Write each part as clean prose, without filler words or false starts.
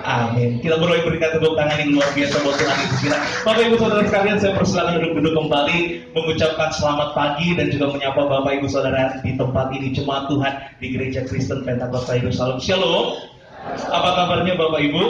Amin. Kita boleh berikan tepuk tangan yang luar biasa buat Tuhan Yesus kita. Bapak Ibu Saudara sekalian, saya persilakan duduk-duduk kembali, mengucapkan selamat pagi dan juga menyapa Bapak Ibu Saudara di tempat ini, jemaat Tuhan di Gereja Kristen Pentakosta Yerusalem. Shalom. Apa kabarnya Bapak Ibu?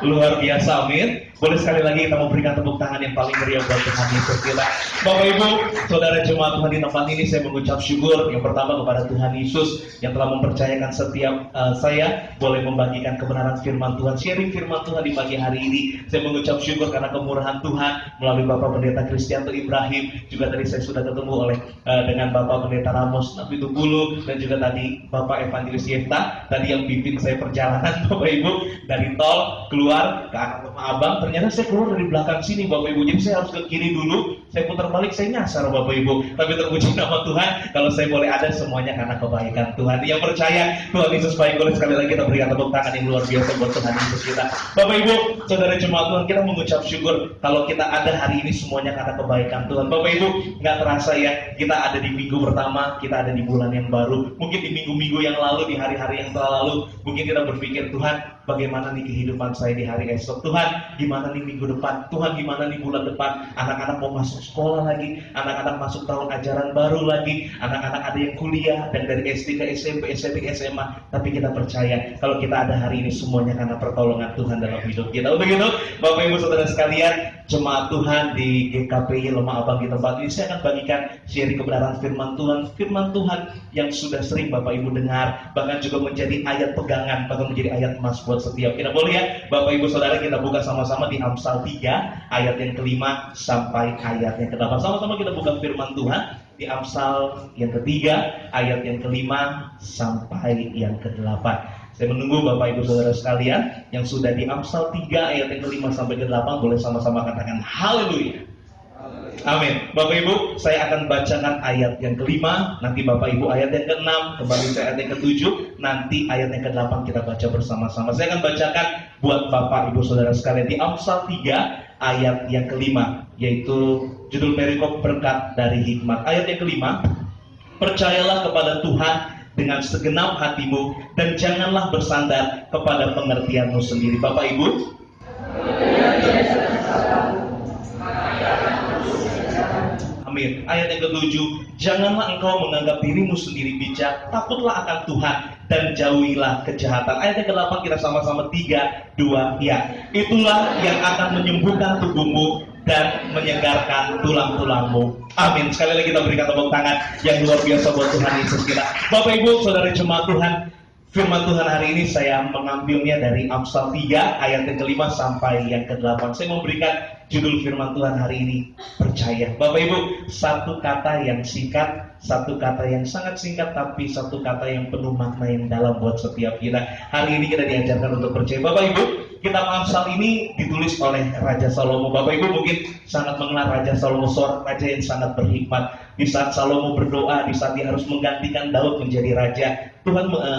Luar biasa, amin. Boleh sekali lagi kita memberikan tepuk tangan yang paling meriah buat Tuhan Yesus kita. Bapak Ibu, saudara jemaat Tuhan di tempat ini, saya mengucap syukur yang pertama kepada Tuhan Yesus yang telah mempercayakan setiap saya boleh membagikan kebenaran firman Tuhan, sharing firman Tuhan di pagi hari ini. Saya mengucap syukur karena kemurahan Tuhan melalui Bapak Pendeta Kristianto Ibrahim. Juga tadi saya sudah ketemu dengan Bapak Pendeta Ramos Napitupulu dan juga tadi Bapak Evangelis Yefta tadi yang pimpin saya perjalanan Bapak Ibu dari tol keluar ke arah Rumah Abang. Ternyata saya keluar dari belakang sini Bapak Ibu, jadi saya harus ke kiri dulu, saya putar balik, saya nyasar Bapak Ibu. Tapi terpuji nama Tuhan, kalau saya boleh ada semuanya karena kebaikan Tuhan. Yang percaya Tuhan Yesus baik, boleh sekali lagi kita berikan tepuk tangan yang luar biasa buat Tuhan Yesus kita. Bapak Ibu, saudara jemaat Tuhan, kita mengucap syukur kalau kita ada hari ini semuanya karena kebaikan Tuhan. Bapak Ibu, nggak terasa ya, kita ada di minggu pertama, kita ada di bulan yang baru. Mungkin di minggu-minggu yang lalu, di hari-hari yang telah lalu, mungkin kita berpikir, Tuhan, bagaimana nih kehidupan saya di hari esok? Tuhan, gimana nih minggu depan? Tuhan, gimana nih bulan depan? Anak-anak mau masuk sekolah lagi, anak-anak masuk tahun ajaran baru lagi, anak-anak ada yang kuliah, dan dari SD ke SMP, SMP ke SMA. Tapi kita percaya kalau kita ada hari ini semuanya karena pertolongan Tuhan dalam hidup kita. Untuk itu, Bapak Ibu Saudara sekalian, jemaat Tuhan di GKPI Lemah Abang di tempat ini, saya akan bagikan sharing kebenaran firman Tuhan yang sudah sering Bapak Ibu dengar, bahkan juga menjadi ayat pegangan, bahkan menjadi ayat emas buat setiap kita. Boleh ya Bapak Ibu Saudara, kita buka sama-sama di Amsal 3 ayat yang kelima sampai ayat yang ke-8. Sama-sama kita buka firman Tuhan di Amsal yang ketiga ayat yang kelima sampai yang ke-8. Saya menunggu Bapak Ibu Saudara sekalian yang sudah di Amsal 3 ayat yang kelima sampai ke-8, boleh sama-sama katakan haleluya. Amin. Bapak Ibu, saya akan bacakan ayat yang kelima, nanti Bapak Ibu ayat yang ke-6, kembali ke ayat yang ke-7, nanti ayat yang ke-8 kita baca bersama-sama. Saya akan bacakan buat Bapak Ibu Saudara sekalian di Amsal 3 ayat yang kelima, yaitu judul perikop berkat dari hikmat. Ayat yang kelima, percayalah kepada Tuhan dengan segenap hatimu dan janganlah bersandar kepada pengertianmu sendiri. Bapak Ibu, amin. Ayat yang ke-7, janganlah engkau menganggap dirimu sendiri bijak, takutlah akan Tuhan dan jauhilah kejahatan. Ayat yang ke-8 kita sama-sama 3, 2, ya. Itulah yang akan menyembuhkan tubuhmu dan menyegarkan tulang-tulangmu. Amin. Sekali lagi kita berikan tepuk tangan yang luar biasa buat Tuhan Yesus kita. Bapak Ibu, saudara jemaat Tuhan, firman Tuhan hari ini saya mengambilnya dari Amsal 3 ayat yang kelima sampai yang ke-8. Saya memberikan judul firman Tuhan hari ini, percaya. Bapak Ibu, satu kata yang singkat, satu kata yang sangat singkat, tapi satu kata yang penuh makna yang dalam buat setiap kita. Hari ini kita diajarkan untuk percaya. Bapak Ibu, kitab Amsal ini ditulis oleh Raja Salomo. Bapak Ibu mungkin sangat mengenal Raja Salomo, seorang raja yang sangat berhikmat. Di saat Salomo berdoa, di saat dia harus menggantikan Daud menjadi raja,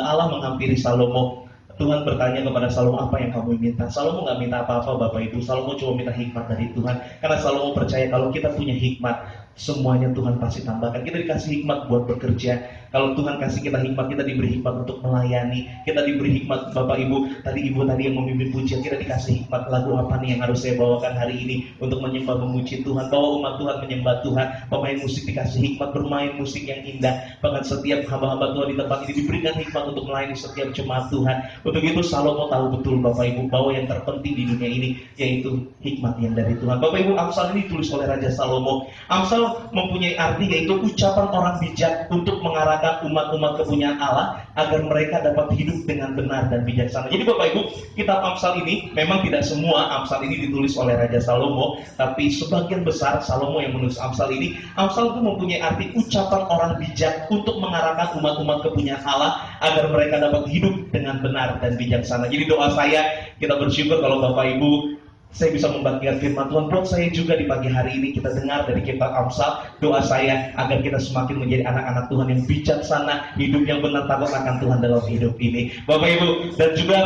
Allah menghampiri Salomo. Tuhan bertanya kepada Salomo, apa yang kamu minta? Salomo nggak minta apa-apa Bapak Ibu. Salomo cuma minta hikmat dari Tuhan. Karena Salomo percaya kalau kita punya hikmat, semuanya Tuhan pasti tambahkan. Kita dikasih hikmat buat bekerja. Kalau Tuhan kasih kita hikmat, kita diberi hikmat untuk melayani. Kita diberi hikmat, Bapak Ibu. Tadi Ibu tadi yang memimpin pujian, kita dikasih hikmat. Lagu apa nih yang harus saya bawakan hari ini untuk menyembah, memuji Tuhan. Bawa umat Tuhan menyembah Tuhan. Pemain musik dikasih hikmat bermain musik yang indah. Bahkan setiap hamba-hamba Tuhan di tempat ini diberikan hikmat untuk melayani setiap jemaat Tuhan. Untuk itu Salomo tahu betul Bapak Ibu bahwa yang terpenting di dunia ini yaitu hikmat yang dari Tuhan. Bapak Ibu, Amsal ini ditulis oleh Raja Salomo. Amsal mempunyai arti yaitu ucapan orang bijak untuk mengarahkan umat-umat kepunyaan Allah agar mereka dapat hidup dengan benar dan bijaksana. Jadi Bapak Ibu, kitab Amsal ini memang tidak semua Amsal ini ditulis oleh Raja Salomo, tapi sebagian besar Salomo yang menulis Amsal ini. Amsal itu mempunyai arti ucapan orang bijak untuk mengarahkan umat-umat kepunyaan Allah agar mereka dapat hidup dengan benar dan bijaksana. Jadi doa saya, kita bersyukur kalau Bapak Ibu saya bisa membagikan firman Tuhan buat saya juga di pagi hari ini. Kita dengar dari kitab Amsal. Doa saya agar kita semakin menjadi anak-anak Tuhan yang bijaksana, hidup yang benar, takut akan Tuhan dalam hidup ini, Bapak Ibu. Dan juga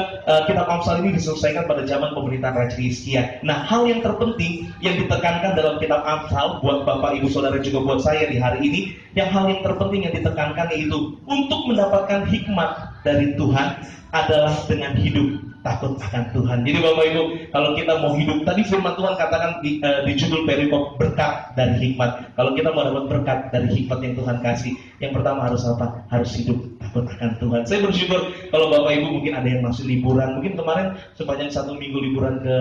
kitab Amsal ini diselesaikan pada zaman pemerintahan Raja Hizkia. Nah, hal yang terpenting yang ditekankan dalam kitab Amsal buat Bapak Ibu Saudara juga buat saya di hari ini, hal yang terpenting yang ditekankan yaitu untuk mendapatkan hikmat dari Tuhan adalah dengan hidup takut akan Tuhan. Jadi Bapak Ibu, kalau kita mau hidup, tadi firman Tuhan katakan di judul perikop berkat dari hikmat. Kalau kita mau dapat berkat dari hikmat yang Tuhan kasih, yang pertama harus apa? Harus hidup takut akan Tuhan. Saya bersyukur kalau Bapak Ibu mungkin ada yang masih liburan, mungkin kemarin sepanjang 1 minggu liburan ke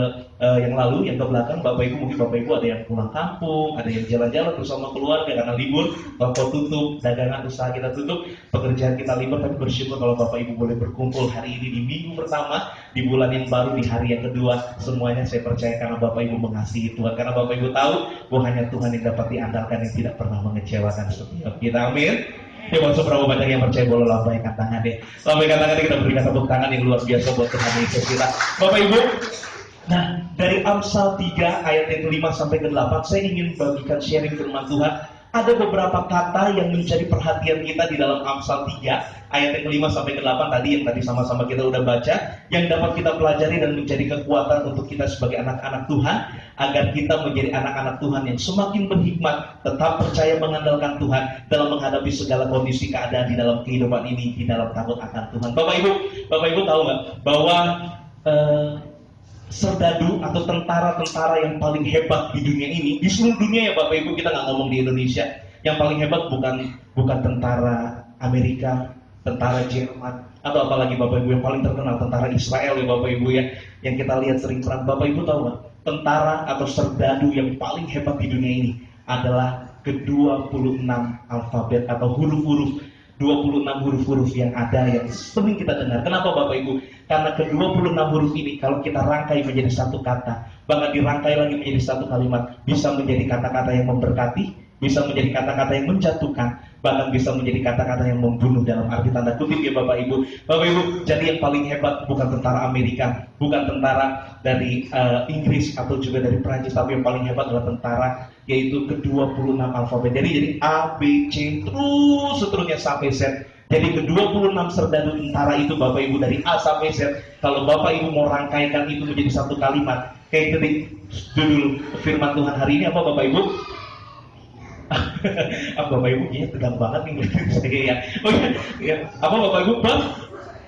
yang lalu, yang ke belakang, Bapak Ibu mungkin Bapak Ibu ada yang pulang kampung, ada yang jalan-jalan bersama keluarga karena libur, toko tutup, dagangan usaha kita tutup, pekerjaan kita libur. Tapi bersyukur kalau Bapak Ibu boleh berkumpul hari ini di minggu pertama, di bulan yang baru, di hari yang kedua. Semuanya saya percaya karena Bapak Ibu mengasihi Tuhan, karena Bapak Ibu tahu bahwa hanya Tuhan yang dapat diandalkan, yang tidak pernah mengecewakan setiap kita. Amin. Ya, masuk berapa banyak yang percaya, boleh lambaikan tangan deh. Lambaikan tangan, kita berikan tepuk tangan yang luar biasa buat Tuhan Yesus kita. Bapak Ibu, nah dari Amsal 3 ayat yang ke-5 sampai ke-8, saya ingin bagikan sharing firman Tuhan. Ada beberapa kata yang menjadi perhatian kita di dalam Amsal 3 ayat yang ke-5 sampai ke-8 tadi, yang tadi sama-sama kita udah baca, yang dapat kita pelajari dan menjadi kekuatan untuk kita sebagai anak-anak Tuhan, agar kita menjadi anak-anak Tuhan yang semakin berhikmat, tetap percaya mengandalkan Tuhan dalam menghadapi segala kondisi keadaan di dalam kehidupan ini, di dalam takut akan Tuhan. Bapak Ibu tahu nggak bahwa serdadu atau tentara-tentara yang paling hebat di dunia ini, di seluruh dunia ya Bapak Ibu, kita nggak ngomong di Indonesia, yang paling hebat bukan tentara Amerika, tentara Jerman, atau apalagi Bapak Ibu yang paling terkenal tentara Israel ya Bapak Ibu ya, yang kita lihat sering perang. Bapak Ibu tahu nggak, tentara atau serdadu yang paling hebat di dunia ini adalah ke-26 alfabet atau huruf-huruf, 26 huruf-huruf yang ada, yang sering kita dengar. Kenapa Bapak Ibu? Karena ke-26 huruf ini kalau kita rangkai menjadi satu kata, bahkan dirangkai lagi menjadi satu kalimat, bisa menjadi kata-kata yang memberkati, bisa menjadi kata-kata yang menjatuhkan, bahkan bisa menjadi kata-kata yang membunuh dalam arti tanda kutip ya Bapak Ibu. Bapak Ibu, jadi yang paling hebat bukan tentara Amerika, bukan tentara dari Inggris atau juga dari Prancis, tapi yang paling hebat adalah tentara, yaitu ke-26 alfabet. Jadi A, B, C, terus seterusnya sampai Z. Jadi ke-26 serdadu tentara itu Bapak Ibu dari A sampai Z, kalau Bapak Ibu mau rangkaikan itu menjadi satu kalimat, kayak tadi judul firman Tuhan hari ini apa Bapak Ibu? Bapak Ibu kayaknya tegang banget nih saya ya. Oh ya, apa Bapak Ibu?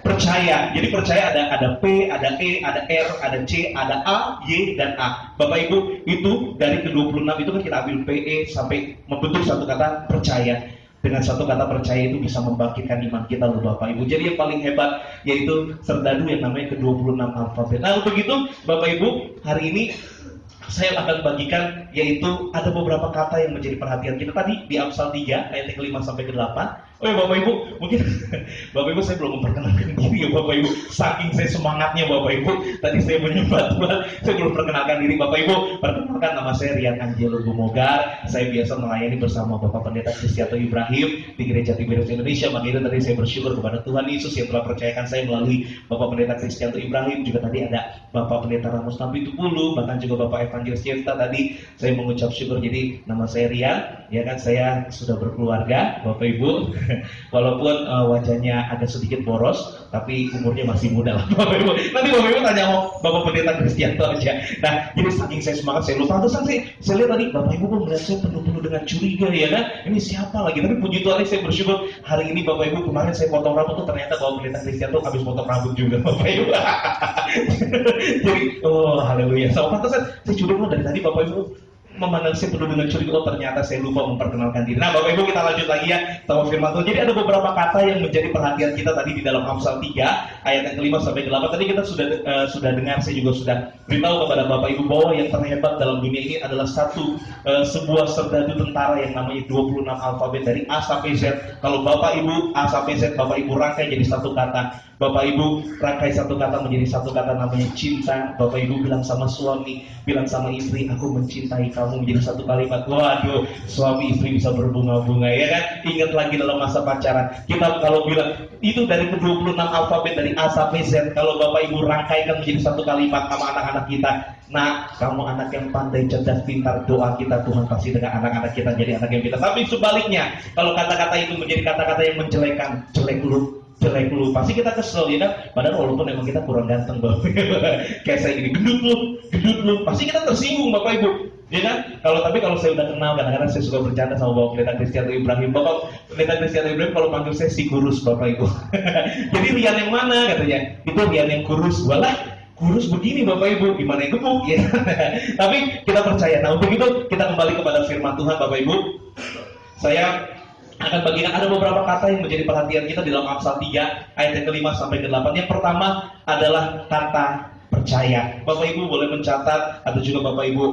Percaya. Jadi percaya ada P, ada E, ada R, ada C, ada A, Y, dan A. Bapak Ibu, itu dari ke-26 itu kan kita ambil P, E sampai membentuk satu kata percaya. Dengan satu kata percaya itu bisa membangkitkan iman kita loh Bapak Ibu. Jadi yang paling hebat yaitu serdadu yang namanya ke-26 alfabet. Nah untuk itu Bapak Ibu, hari ini saya akan bagikan, yaitu ada beberapa kata yang menjadi perhatian kita tadi di Amsal 3 ayat yang ke-5 sampai ke-8. Oh ya Bapak Ibu, mungkin Bapak Ibu saya belum memperkenalkan diri ya Bapak Ibu. Saking saya semangatnya Bapak Ibu, tadi saya menyembah Tuhan, saya belum perkenalkan diri Bapak Ibu. Perkenalkan, nama saya Rian Angelo Gumogar. Saya biasa melayani bersama Bapak Pendeta Kristianto Ibrahim di Gereja Tiberius Indonesia. Makanya tadi saya bersyukur kepada Tuhan Yesus yang telah percayakan saya melalui Bapak Pendeta Kristianto Ibrahim. Juga tadi ada Bapak Pendeta Ramos Nabi Tupulu, bahkan juga Bapak Evangelis Cinta. Tadi saya mengucap syukur. Jadi nama saya Rian, ya kan, saya sudah berkeluarga Bapak Ibu. Walaupun wajahnya agak sedikit boros, tapi umurnya masih muda lah Bapak Ibu. Nanti Bapak Ibu tanya mau Bapak Pendeta Kristianto aja. Nah, jadi saking saya semangat, saya lupa. Pantesan saya lihat tadi Bapak Ibu kok melihat saya penuh-penuh dengan curiga ya kan. Ini siapa lagi? Tapi puji Tuhan saya bersyukur hari ini Bapak Ibu, kemarin saya potong rambut tuh ternyata Bapak Pendeta Kristianto habis potong rambut juga Bapak Ibu. Jadi, oh haleluya. So, pantesan saya curiga dari tadi Bapak Ibu memandang saya penuh dengan curiga, oh ternyata saya lupa memperkenalkan diri. Nah Bapak Ibu, kita lanjut lagi ya sama firman Tuhan. Jadi ada beberapa kata yang menjadi perhatian kita tadi di dalam Amsal 3 ayat yang ke-5 sampai ke-8. Tadi kita sudah dengar, saya juga sudah beritahu kepada Bapak Ibu bahwa yang terhebat dalam dunia ini adalah sebuah serdadu tentara yang namanya 26 alfabet dari A sampai Z. Kalau Bapak Ibu A sampai Z, Bapak Ibu rangkai jadi satu kata. Bapak Ibu rangkai satu kata menjadi satu kata namanya cinta. Bapak Ibu bilang sama suami, bilang sama istri, aku mencintai kamu, menjadi satu kalimat. Waduh, suami istri bisa berbunga-bunga ya kan. Ingat lagi dalam masa pacaran, kita kalau bilang itu dari ke-26 alfabet dari A sampai Z, kalau Bapak Ibu rangkaikan menjadi satu kalimat sama anak-anak kita. Nah, kamu anak yang pandai, cerdas, pintar, doa kita Tuhan pasti dengan anak-anak kita jadi anak yang pintar. Tapi sebaliknya, kalau kata-kata itu menjadi kata-kata yang menjelekan, jelek lu, pasti kita kesel ya kan. Padahal walaupun emang kita kurang ganteng Bapak. Kayak saya ini, gendut lu, pasti kita tersinggung Bapak Ibu. Ya kan? Kalau saya udah kenal, kadang-kadang saya suka bercanda sama Bapak Pendeta Kristianto Ibrahim. Bapak Pendeta Kristianto Ibrahim kalau panggil saya si kurus, Bapak Ibu. Jadi Rian yang mana katanya? Itu Rian yang kurus. Walah, kurus begini Bapak Ibu, gimana yang gemuk ya? Tapi kita percaya. Nah, untuk itu kita kembali kepada firman Tuhan Bapak Ibu. Saya akan bagikan ada beberapa kata yang menjadi perhatian kita di dalam Amsal 3 ayat yang ke-5 sampai ke-8. Yang pertama adalah kata percaya. Bapak Ibu boleh mencatat atau juga Bapak Ibu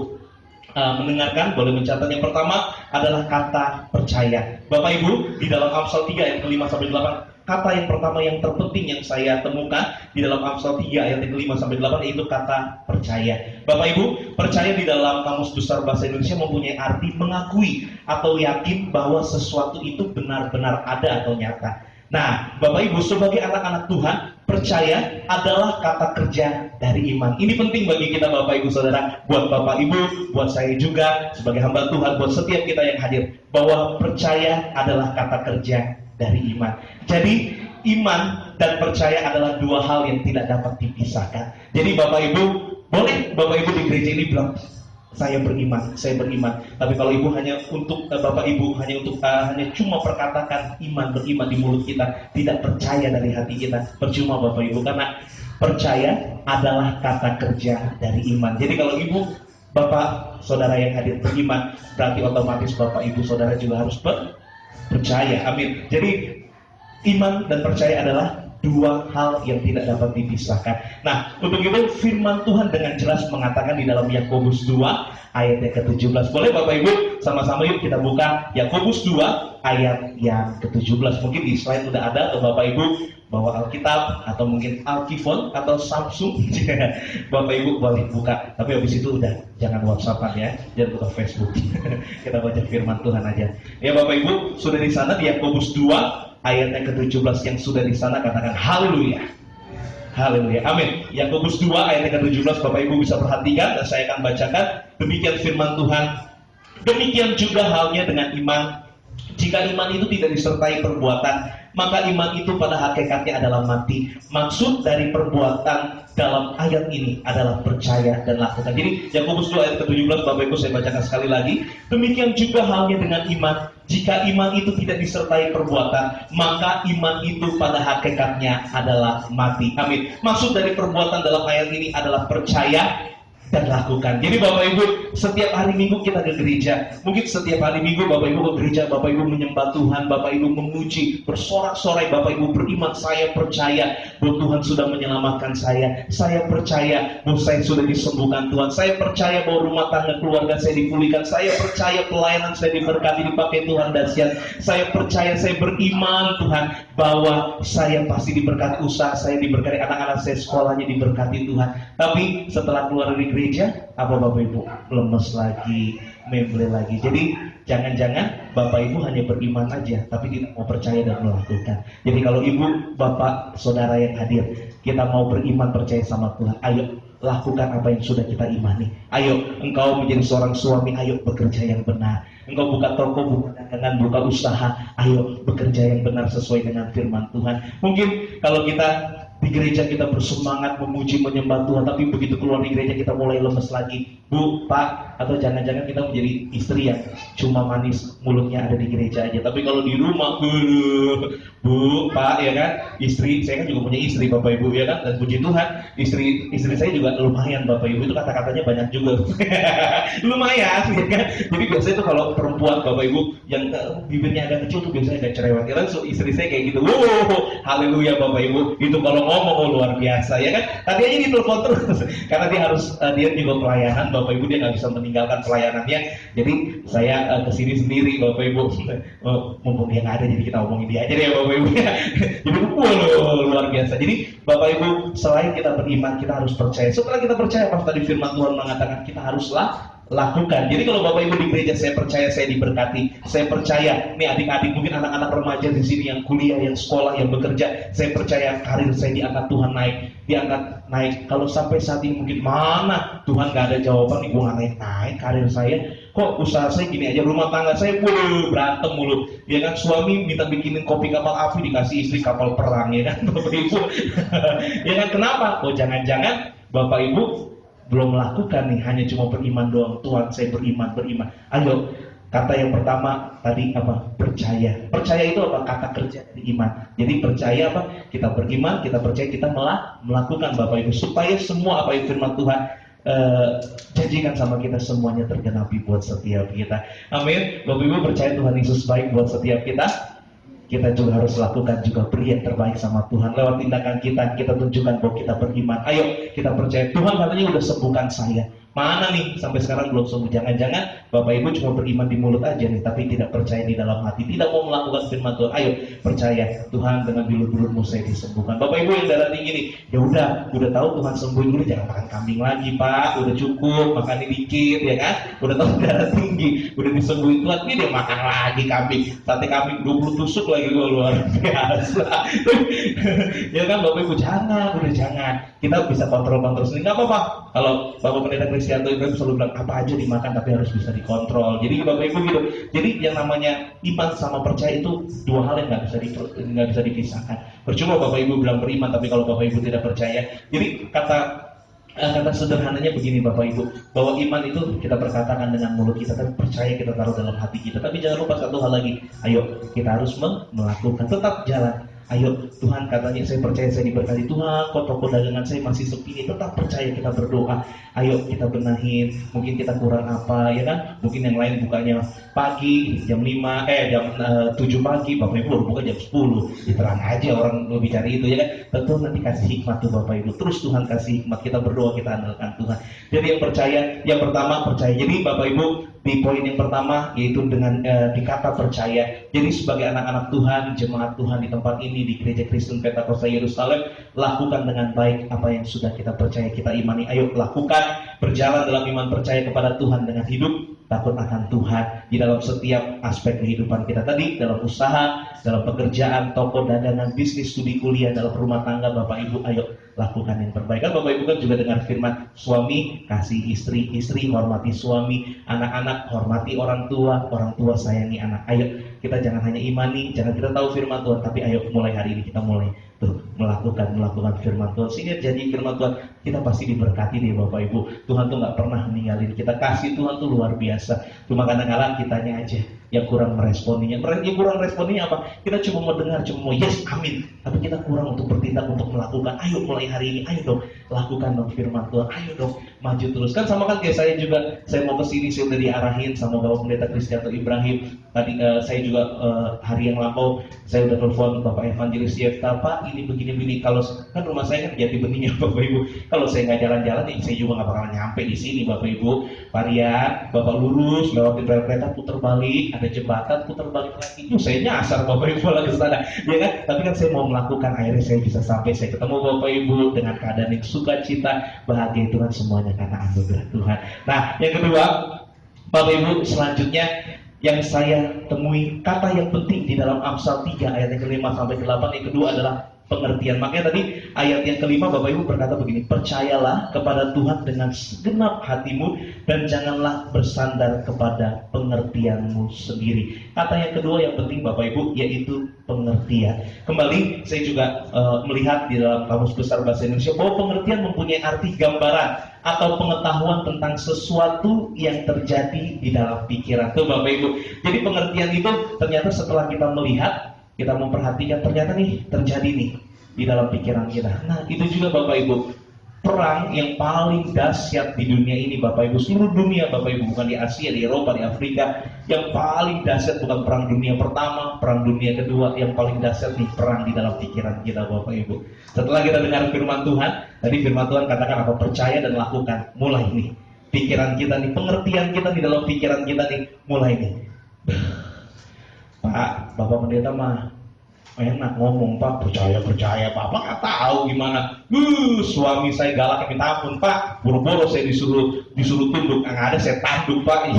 mendengarkan, boleh mencatat. Yang pertama adalah kata percaya. Bapak Ibu, di dalam Amsal 3 ayat ke-5 sampai 8, kata yang pertama yang terpenting yang saya temukan di dalam Amsal 3 ayat yang ke-5 sampai 8 yaitu kata percaya. Bapak Ibu, percaya di dalam Kamus Besar Bahasa Indonesia mempunyai arti mengakui atau yakin bahwa sesuatu itu benar-benar ada atau nyata. Nah, Bapak Ibu, sebagai anak-anak Tuhan, percaya adalah kata kerja dari iman. Ini penting bagi kita Bapak Ibu Saudara, buat Bapak Ibu, buat saya juga sebagai hamba Tuhan, buat setiap kita yang hadir, bahwa percaya adalah kata kerja dari iman. Jadi iman dan percaya adalah dua hal yang tidak dapat dipisahkan. Jadi Bapak Ibu, boleh Bapak Ibu di gereja ini bilang, saya beriman. Tapi kalau ibu hanya untuk Bapak Ibu hanya untuk hanya cuma perkatakan beriman di mulut kita, tidak percaya dari hati kita, percuma Bapak Ibu, karena percaya adalah kata kerja dari iman. Jadi kalau ibu, bapak, saudara yang hadir beriman, berarti otomatis Bapak Ibu saudara juga harus percaya. Amin. Jadi iman dan percaya adalah dua hal yang tidak dapat dipisahkan. Nah, untuk itu firman Tuhan dengan jelas mengatakan di dalam Yakobus 2 ayat yang ke-17. Boleh Bapak Ibu sama-sama yuk kita buka Yakobus 2 ayat yang ke-17. Mungkin di slide sudah ada atau Bapak Ibu bawa Alkitab atau mungkin Alkifon atau Samsung. Bapak Ibu boleh buka. Tapi habis itu udah jangan WhatsAppan ya, jangan buka Facebook. Kita baca firman Tuhan aja. Ya Bapak Ibu, sudah di sana di Yakobus 2 ayat yang ke-17 yang sudah di sana katakan haleluya. Haleluya. Amin. Yakobus 2 ayat yang ke-17 Bapak Ibu bisa perhatikan dan saya akan bacakan. Demikian firman Tuhan. Demikian juga halnya dengan iman. Jika iman itu tidak disertai perbuatan, maka iman itu pada hakikatnya adalah mati. Maksud dari perbuatan dalam ayat ini adalah percaya dan lakukan. Jadi Yakobus 2 ayat ke-17 Bapak Ibu saya bacakan sekali lagi. Demikian juga halnya dengan iman. Jika iman itu tidak disertai perbuatan, maka iman itu pada hakikatnya adalah mati. Amin. Maksud dari perbuatan dalam ayat ini adalah percaya dan lakukan. Jadi Bapak Ibu, setiap hari Minggu kita ke gereja. Mungkin setiap hari Minggu Bapak Ibu ke gereja, Bapak Ibu menyembah Tuhan, Bapak Ibu memuji, bersorak-sorai, Bapak Ibu beriman, saya percaya bahwa Tuhan sudah menyelamatkan saya. Saya percaya bahwa saya sudah disembuhkan Tuhan. Saya percaya bahwa rumah tangga keluarga saya dipulihkan. Saya percaya pelayanan saya diberkati, dipakai Tuhan dahsyat. Saya percaya, saya beriman Tuhan bahwa saya pasti diberkati, usaha saya diberkati, anak-anak saya sekolahnya diberkati Tuhan. Tapi setelah keluar dari gereja, apa Bapak Ibu? Lemes lagi, memble lagi. Jadi jangan-jangan Bapak Ibu hanya beriman aja, tapi tidak mau percaya dan melakukan. Jadi kalau Ibu, Bapak, Saudara yang hadir, kita mau beriman percaya sama Tuhan, ayo lakukan apa yang sudah kita imani. Ayo, engkau menjadi seorang suami, ayo bekerja yang benar. Engkau buka toko, buka dagangan, buka usaha, ayo bekerja yang benar sesuai dengan firman Tuhan. Mungkin kalau kita di gereja kita bersemangat memuji menyembah Tuhan, tapi begitu keluar di gereja kita mulai lemes lagi. Bu, Pak, atau jangan-jangan kita menjadi istri yang cuma manis, mulutnya ada di gereja aja. Tapi kalau di rumah, Bu, Pak, ya kan, istri, saya kan juga punya istri Bapak Ibu, ya kan, dan puji Tuhan, istri saya juga lumayan Bapak Ibu, itu kata-katanya banyak juga. Lumayan, ya kan. Jadi biasanya tuh kalau perempuan Bapak Ibu yang bibirnya agak kecil tuh biasanya agak cerewet. Ya kan, so, istri saya kayak gitu. Haleluya Bapak Ibu. Itu kalau ngomong luar biasa, ya kan. Tadi aja ditelepon terus karena dia juga pelayanan Bapak Ibu, dia nggak bisa meninggalkan pelayanannya. Jadi saya kesini sendiri Bapak Ibu. Mumpung dia nggak ada, jadi kita omongin dia aja deh Bapak Ibu. Jadi luar biasa. Jadi Bapak Ibu, selain kita beriman, kita harus percaya. Setelah kita percaya, pas tadi firman Tuhan mengatakan kita haruslah lakukan. Jadi kalau Bapak Ibu di gereja, saya percaya saya diberkati. Saya percaya nih adik-adik, mungkin anak-anak remaja di sini yang kuliah, yang sekolah, yang bekerja, saya percaya karir saya diangkat Tuhan naik. Kalau sampai saat ini mungkin mana Tuhan gak ada jawaban nih, gue gak naik karir saya. Kok usaha saya gini aja, rumah tangga saya berantem mulu. Ya kan, suami minta bikinin kopi kapal api, dikasih istri kapal perang, ya kan Bapak Ibu. Ya kan, kenapa? Oh jangan-jangan Bapak Ibu belum melakukan nih, hanya cuma beriman doang. Tuhan, saya beriman. Ayo, kata yang pertama tadi apa? Percaya. Percaya itu apa? Kata kerja dari iman. Jadi percaya apa? Kita beriman, kita percaya, kita melakukan Bapak Ibu, supaya semua apa yang firman Tuhan janjikan sama kita semuanya tergenapi buat setiap kita. Amin. Bapak Ibu percaya Tuhan Yesus baik buat setiap kita. Kita juga harus lakukan juga beri yang terbaik sama Tuhan lewat tindakan kita tunjukkan bahwa kita beriman. Ayo kita percaya Tuhan katanya udah sembuhkan saya. Mana nih sampai sekarang belum sembuh? Jangan-jangan Bapak Ibu cuma beriman di mulut aja nih, tapi tidak percaya di dalam hati, tidak mau melakukan firman Tuhan. Ayo percaya Tuhan, dengan bilut-bilutmu saya disembuhkan. Bapak Ibu yang darah tinggi nih, ya udah tahu Tuhan sembuhin dulu, jangan makan kambing lagi Pak, udah cukup makan ini dikit ya kan. Udah tahu darah tinggi, udah disembuhin Tuhan, ini dia makan lagi kambing, sate kambing 20 tusuk lagi, luar biasa. Ya kan Bapak Ibu, jangan. Kita bisa kontrol sendiri, nggak apa-apa. Kalau Bapak Pendeta Kristianto Ibrahim selalu bilang apa aja dimakan tapi harus bisa dikontrol. Jadi Bapak Ibu gitu. Jadi yang namanya iman sama percaya itu dua hal yang nggak bisa dipisahkan. Percuma Bapak Ibu bilang beriman tapi kalau Bapak Ibu tidak percaya. Jadi kata sederhananya begini Bapak Ibu, bahwa iman itu kita berkatakan dengan mulut kita, tapi percaya kita taruh dalam hati kita. Tapi jangan lupa satu hal lagi, ayo kita harus melakukan, tetap jalan. Ayo Tuhan katanya saya percaya saya diberkati Tuhan, kok toko dagangan saya masih sepi, tetap percaya kita berdoa. Ayo kita benahin, mungkin kita kurang apa ya kan, mungkin yang lain bukanya pagi jam 7 pagi, Bapak Ibu baru buka jam 10, diterang aja orang bicara itu ya kan. Tentu nanti kasih hikmat tuh Bapak Ibu, terus Tuhan kasih hikmat, kita berdoa, kita andalkan Tuhan. Jadi yang percaya, yang pertama percaya. Jadi Bapak Ibu di poin yang pertama yaitu dengan di kata percaya. Jadi sebagai anak-anak Tuhan, jemaat Tuhan di tempat ini di Gereja Kristen Pentakosta Yerusalem, lakukan dengan baik apa yang sudah kita percaya, kita imani. Ayo lakukan, berjalan dalam iman percaya kepada Tuhan dengan hidup takut akan Tuhan di dalam setiap aspek kehidupan kita tadi, dalam usaha, dalam pekerjaan, toko dagangan, bisnis, studi kuliah, dalam rumah tangga. Bapak Ibu ayo lakukan yang terbaik. Kan Bapak Ibu kan juga dengar firman, suami kasih istri, istri hormati suami, anak-anak hormati orang tua sayangi anak. Ayo kita jangan hanya imani, jangan kita tahu firman Tuhan, tapi ayo mulai hari ini kita mulai tuh melakukan firman Tuhan. Sehingga janji firman Tuhan kita pasti diberkati deh Bapak Ibu. Tuhan tuh nggak pernah meninggalin kita, kasih Tuhan tuh luar biasa. Cuma kadang-kadang kitanya aja yang kurang meresponinya. Yang kurang responnya apa? Kita cuma mau dengar, cuma mau yes, amin. Tapi kita kurang untuk bertindak, untuk melakukan. Ayo mulai hari ini, ayo dong lakukan dong firman Tuhan. Ayo dong maju terus. Kan sama kan kayak saya juga, saya mau kesini, saya udah diarahin sama Bapak Pendeta Kristianto Ibrahim. Tadi saya juga hari yang lampau saya udah telepon Bapak Evangelis Yefta, Pak ini begini-begini. Kalau kan rumah saya kan Jati Bening ya Bapak Ibu. Kalau saya nggak jalan-jalan, saya juga nggak bakalan nyampe di sini Bapak Ibu. Varian, Bapak lurus, lewatin rel kereta, putar balik, ada jembatan, putar balik lagi. Saya nyasar Bapak Ibu lagi ke sana, ya kan? Tapi kan saya mau melakukan, akhirnya saya bisa sampai, saya ketemu Bapak Ibu dengan keadaan yang sukacita, bahagia itu kan semuanya karena anugerah Tuhan. Nah, yang kedua, Bapak Ibu, selanjutnya yang saya temui kata yang penting di dalam Amsal 3 ayat yang ke-5 sampai ke-8, yang kedua adalah pengertian. Makanya tadi ayat yang ke-5 Bapak Ibu berkata begini, percayalah kepada Tuhan dengan segenap hatimu dan janganlah bersandar kepada pengertianmu sendiri. Kata yang kedua yang penting Bapak Ibu yaitu pengertian. Kembali saya juga melihat di dalam Kamus Besar Bahasa Indonesia bahwa pengertian mempunyai arti gambaran atau pengetahuan tentang sesuatu yang terjadi di dalam pikiran. Tuh Bapak Ibu. Jadi pengertian itu ternyata setelah kita melihat, kita memperhatikan, ternyata nih terjadi nih di dalam pikiran kita. Nah itu juga Bapak Ibu, perang yang paling dahsyat di dunia ini Bapak Ibu, seluruh dunia Bapak Ibu, bukan di Asia, di Eropa, di Afrika, yang paling dahsyat bukan perang dunia pertama, perang dunia kedua, yang paling dahsyat nih perang di dalam pikiran kita Bapak Ibu. Setelah kita dengar firman Tuhan, tadi firman Tuhan katakan apa? Percaya dan lakukan. Mulai nih pikiran kita nih, pengertian kita di dalam pikiran kita nih, mulai nih. Pak, Bapak Pendeta mah enak ngomong Pak, percaya Bapak nggak tahu gimana. Suami saya galak minta ampun Pak, buru-buru saya disuruh tunduk, nggak ada saya tanduk Pak.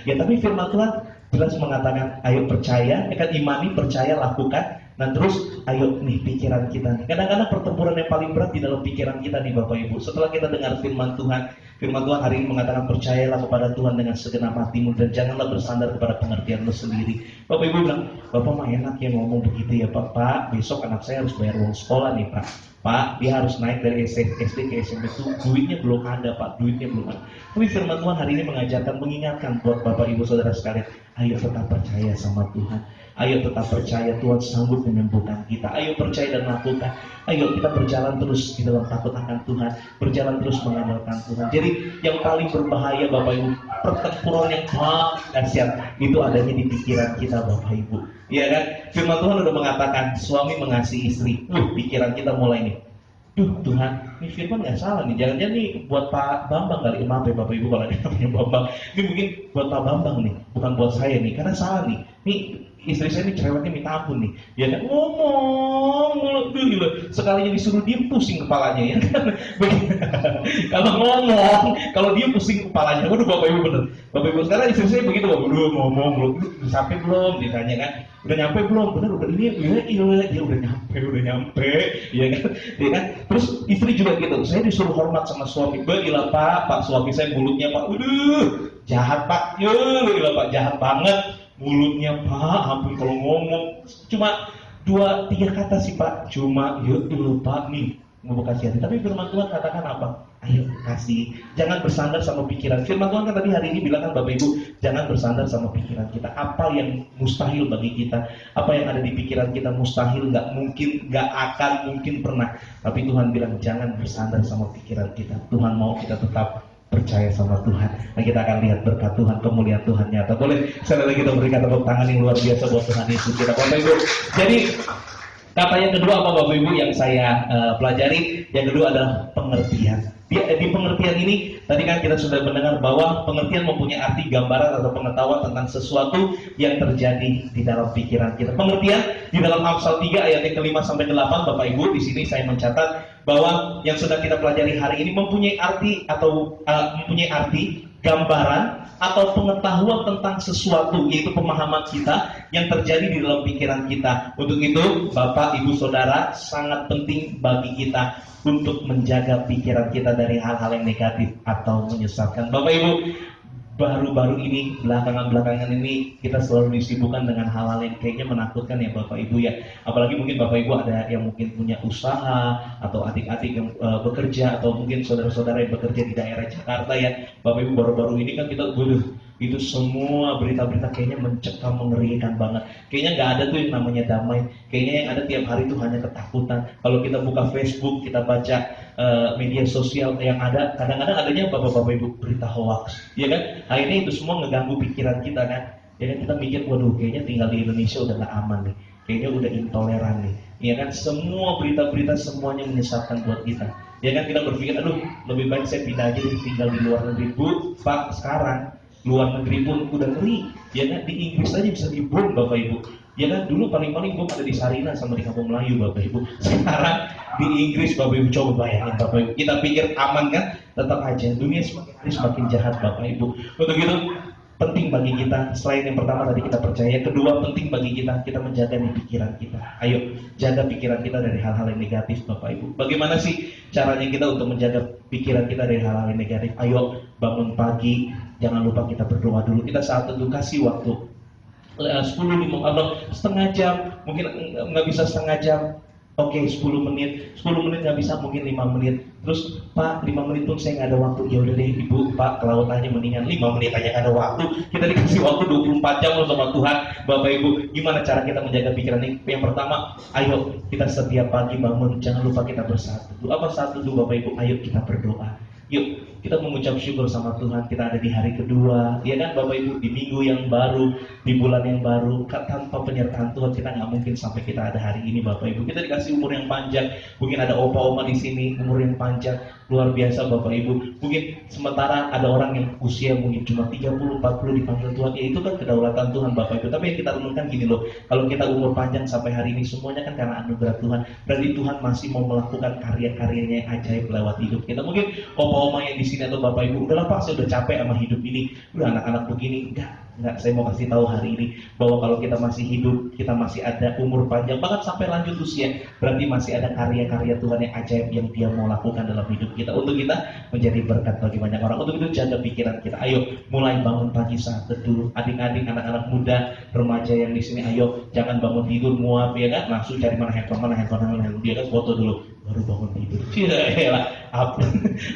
Ya tapi firman Tuhan jelas mengatakan ayo percaya, kan imani, percaya, lakukan. Nah terus ayo nih pikiran kita nih. Kadang-kadang pertempuran yang paling berat di dalam pikiran kita nih Bapak Ibu. Setelah kita dengar firman Tuhan hari ini mengatakan percayalah kepada Tuhan dengan segenap hatimu dan janganlah bersandar kepada pengertianmu sendiri. Bapak Ibu bilang, Bapak mah enak ya ngomong begitu ya Pak. Pak, besok anak saya harus bayar uang sekolah nih Pak. Pak, dia harus naik dari SD ke SMP itu duitnya belum ada Pak, duitnya belum ada. Tapi firman Tuhan hari ini mengajarkan, mengingatkan buat Bapak Ibu Saudara sekalian, ayo tetap percaya sama Tuhan. Ayo tetap percaya Tuhan sanggup menyembuhkan kita. Ayo percaya dan lakukan. Ayo kita berjalan terus di dalam takut akan Tuhan, berjalan terus mengandalkan Tuhan. Jadi yang paling berbahaya Bapak Ibu, pertempuran yang paling dahsyat itu adanya di pikiran kita Bapak Ibu. Iya kan? Firman Tuhan sudah mengatakan suami mengasihi istri. Pikiran kita mulai nih. Tuhan, ini firman nggak salah nih. Jangan-jangan nih buat Pak Bambang kali. Maaf ya Bapak Ibu kalau ada namanya Bambang. Ini mungkin buat Pak Bambang nih, bukan buat saya nih. Karena salah nih. Nih istri saya ini cerewetnya minta ampun nih. Ya kan ngomong dulu. Sekalinya disuruh diem pusing kepalanya ya kan. Kalau ngomong, kalau dia pusing kepalanya. Waduh Bapak Ibu bener. Bapak Ibu sekarang istri saya begitu Bapak. Ngomong belum sampai belum ditanya kan. Udah nyampe belum? Bener udah ini iya dia udah nyampe ya kan. Ya kan? Terus istri juga gitu. Saya disuruh hormat sama suami. Gila Pak suami saya mulutnya Pak. Jahat Pak. Gila Pak jahat banget. Mulutnya Pak, ampun kalau ngomong cuma 2-3 kata sih Pak, cuma dulu Pak nih mau kasih hati. Tapi firman Tuhan katakan apa? Ayo kasih, jangan bersandar sama pikiran. Firman Tuhan kan tadi hari ini bilang kan Bapak Ibu, jangan bersandar sama pikiran kita. Apa yang mustahil bagi kita, apa yang ada di pikiran kita mustahil, nggak mungkin, nggak akan mungkin pernah. Tapi Tuhan bilang jangan bersandar sama pikiran kita. Tuhan mau kita tetap percaya sama Tuhan. Nah kita akan lihat berkat Tuhan, kemuliaan Tuhan nyata. Boleh sekali lagi kita berikan tepuk tangan yang luar biasa buat Tuhan Yesus kita Bapak Ibu. Jadi kata yang kedua apa Bapak Ibu yang saya pelajari? Yang kedua adalah pengertian. Di pengertian ini tadi kan kita sudah mendengar bahwa pengertian mempunyai arti gambaran atau pengetahuan tentang sesuatu yang terjadi di dalam pikiran kita. Pengertian di dalam Amsal 3 ayat yang ke-5 sampai 8 Bapak Ibu, di sini saya mencatat bahwa yang sudah kita pelajari hari ini mempunyai arti atau gambaran atau pengetahuan tentang sesuatu, yaitu pemahaman kita yang terjadi di dalam pikiran kita. Untuk itu Bapak Ibu Saudara sangat penting bagi kita untuk menjaga pikiran kita dari hal-hal yang negatif atau menyesatkan. Bapak Ibu, baru-baru ini, belakangan ini kita selalu disibukkan dengan hal-hal yang kayaknya menakutkan ya Bapak Ibu ya. Apalagi mungkin Bapak Ibu ada yang mungkin punya usaha atau adik-adik yang bekerja atau mungkin saudara-saudara yang bekerja di daerah Jakarta ya. Bapak Ibu baru-baru ini kan kita itu semua berita-berita kayaknya mencekam, mengerikan banget. Kayaknya nggak ada tuh yang namanya damai. Kayaknya yang ada tiap hari itu hanya ketakutan. Kalau kita buka Facebook, kita baca media sosial yang ada, kadang-kadang adanya bapak-bapak ibu berita hoax, ya kan? Akhirnya itu semua ngeganggu pikiran kita kan. Ya kan kita mikir, waduh kayaknya tinggal di Indonesia udah nggak aman nih. Kayaknya udah intoleran nih. Ya kan semua berita-berita semuanya menyesatkan buat kita. Ya kan kita berpikir, aduh lebih baik saya pindah aja tinggal di luar negeri. Bu, Pak, sekarang luar negeri pun udah ngeri, ya kan? Di Inggris aja bisa dibom Bapak Ibu, ya kan? Dulu paling-paling bom ada di Sarina sama di Kampung Melayu Bapak Ibu. Sekarang di Inggris Bapak Ibu, coba bayangin Bapak Ibu. Kita pikir aman kan? Tetap aja dunia semakin hari semakin jahat Bapak Ibu. Untuk itu penting bagi kita, selain yang pertama tadi kita percaya, kedua penting bagi kita menjaga di pikiran kita. Ayo jaga pikiran kita dari hal-hal yang negatif Bapak Ibu. Bagaimana sih caranya kita untuk menjaga pikiran kita dari hal-hal yang negatif? Ayo bangun pagi, jangan lupa kita berdoa dulu. Kita saat teduh kasih waktu 10-15 atau setengah jam, mungkin nggak bisa setengah jam. Oke, 10 menit nggak bisa, mungkin 5 menit. Terus Pak, 5 menit pun saya nggak ada waktu. Ya udah deh Ibu, Pak, ke lautannya mendingan 5 menit aja nggak ada waktu. Kita dikasih waktu 24 jam loh sama Tuhan. Bapak Ibu, gimana cara kita menjaga pikiran ini? Yang pertama, ayo kita setiap pagi bangun, jangan lupa kita bersatu. Apa satu dulu Bapak Ibu? Ayo kita berdoa. Yuk kita mengucap syukur sama Tuhan, kita ada di hari kedua, ya kan Bapak Ibu, di minggu yang baru, di bulan yang baru. Tanpa penyertaan Tuhan kita nggak mungkin sampai kita ada hari ini Bapak Ibu. Kita dikasih umur yang panjang, mungkin ada opa-oma di sini umur yang panjang, luar biasa Bapak Ibu. Mungkin sementara ada orang yang usia mungkin cuma 30-40 dipanggil Tuhan, ya itu kan kedaulatan Tuhan Bapak Ibu. Tapi yang kita renungkan gini loh, kalau kita umur panjang sampai hari ini semuanya kan karena anugerah Tuhan. Berarti Tuhan masih mau melakukan karya-karyanya yang ajaib lewat hidup kita. Mungkin opa Oma yang di sini atau Bapak Ibu, udahlah Pak, saya udah capek sama hidup ini, udah anak-anak begini. Enggak, saya mau kasih tahu hari ini bahwa kalau kita masih hidup, kita masih ada umur panjang, bahkan sampai lanjut usia, berarti masih ada karya-karya Tuhan yang ajaib yang Dia mau lakukan dalam hidup kita, untuk kita menjadi berkat bagi banyak orang. Untuk itu jaga pikiran kita. Ayo mulai bangun pagi saat teduh. Adik-adik, anak-anak muda, remaja yang di sini, ayo jangan bangun tidur muap ya kan, langsung cari mana handphone, dia kan foto dulu baru bangun tidur. Iya,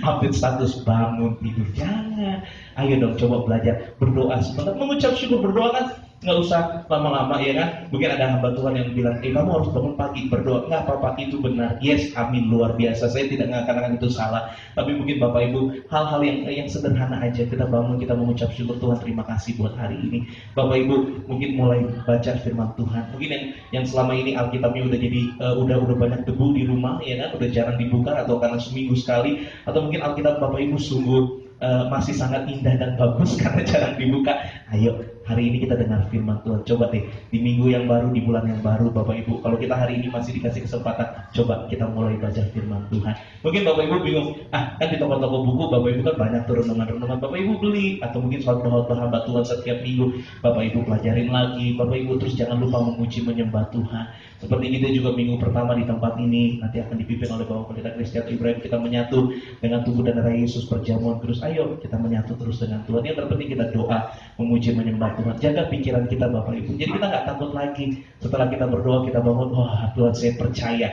update status bangun tidur. Jangan. Ayo dong coba belajar berdoa sebentar, mengucap syukur. Berdoa kan nggak usah lama-lama ya kan. Mungkin ada hamba Tuhan yang bilang, kamu harus bangun pagi berdoa. Nggak apa-apa, itu benar. Yes, amin, luar biasa. Saya tidak mengatakan itu salah. Tapi mungkin Bapak Ibu, hal-hal yang sederhana aja, kita bangun, kita mengucap syukur, Tuhan terima kasih buat hari ini. Bapak Ibu mungkin mulai baca firman Tuhan. Mungkin yang selama ini Alkitabnya udah jadi udah banyak debu di rumah ya kan, udah jarang dibuka atau karena seminggu sekali, atau mungkin Alkitab Bapak Ibu sungguh masih sangat indah dan bagus karena jarang dibuka. Ayo hari ini kita dengar firman Tuhan. Coba deh di minggu yang baru, di bulan yang baru Bapak Ibu, kalau kita hari ini masih dikasih kesempatan, coba kita mulai baca firman Tuhan. Mungkin Bapak Ibu bingung, kan di toko-toko buku Bapak Ibu kan banyak tuh renungan-renungan, Bapak Ibu beli, atau mungkin khotbah hamba Tuhan setiap minggu Bapak Ibu pelajarin lagi. Bapak Ibu terus jangan lupa memuji menyembah Tuhan. Seperti kita juga minggu pertama di tempat ini nanti akan dipimpin oleh Bapak Pendeta Christian Ibrahim. Kita menyatu dengan tubuh dan darah Yesus, perjamuan terus. Ayo kita menyatu terus dengan Tuhan. Yang terpenting kita doa, memuji menyembah Tuhan. Jaga pikiran kita Bapak Ibu. Jadi kita nggak takut lagi setelah kita berdoa, kita bangun, wah Tuhan saya percaya,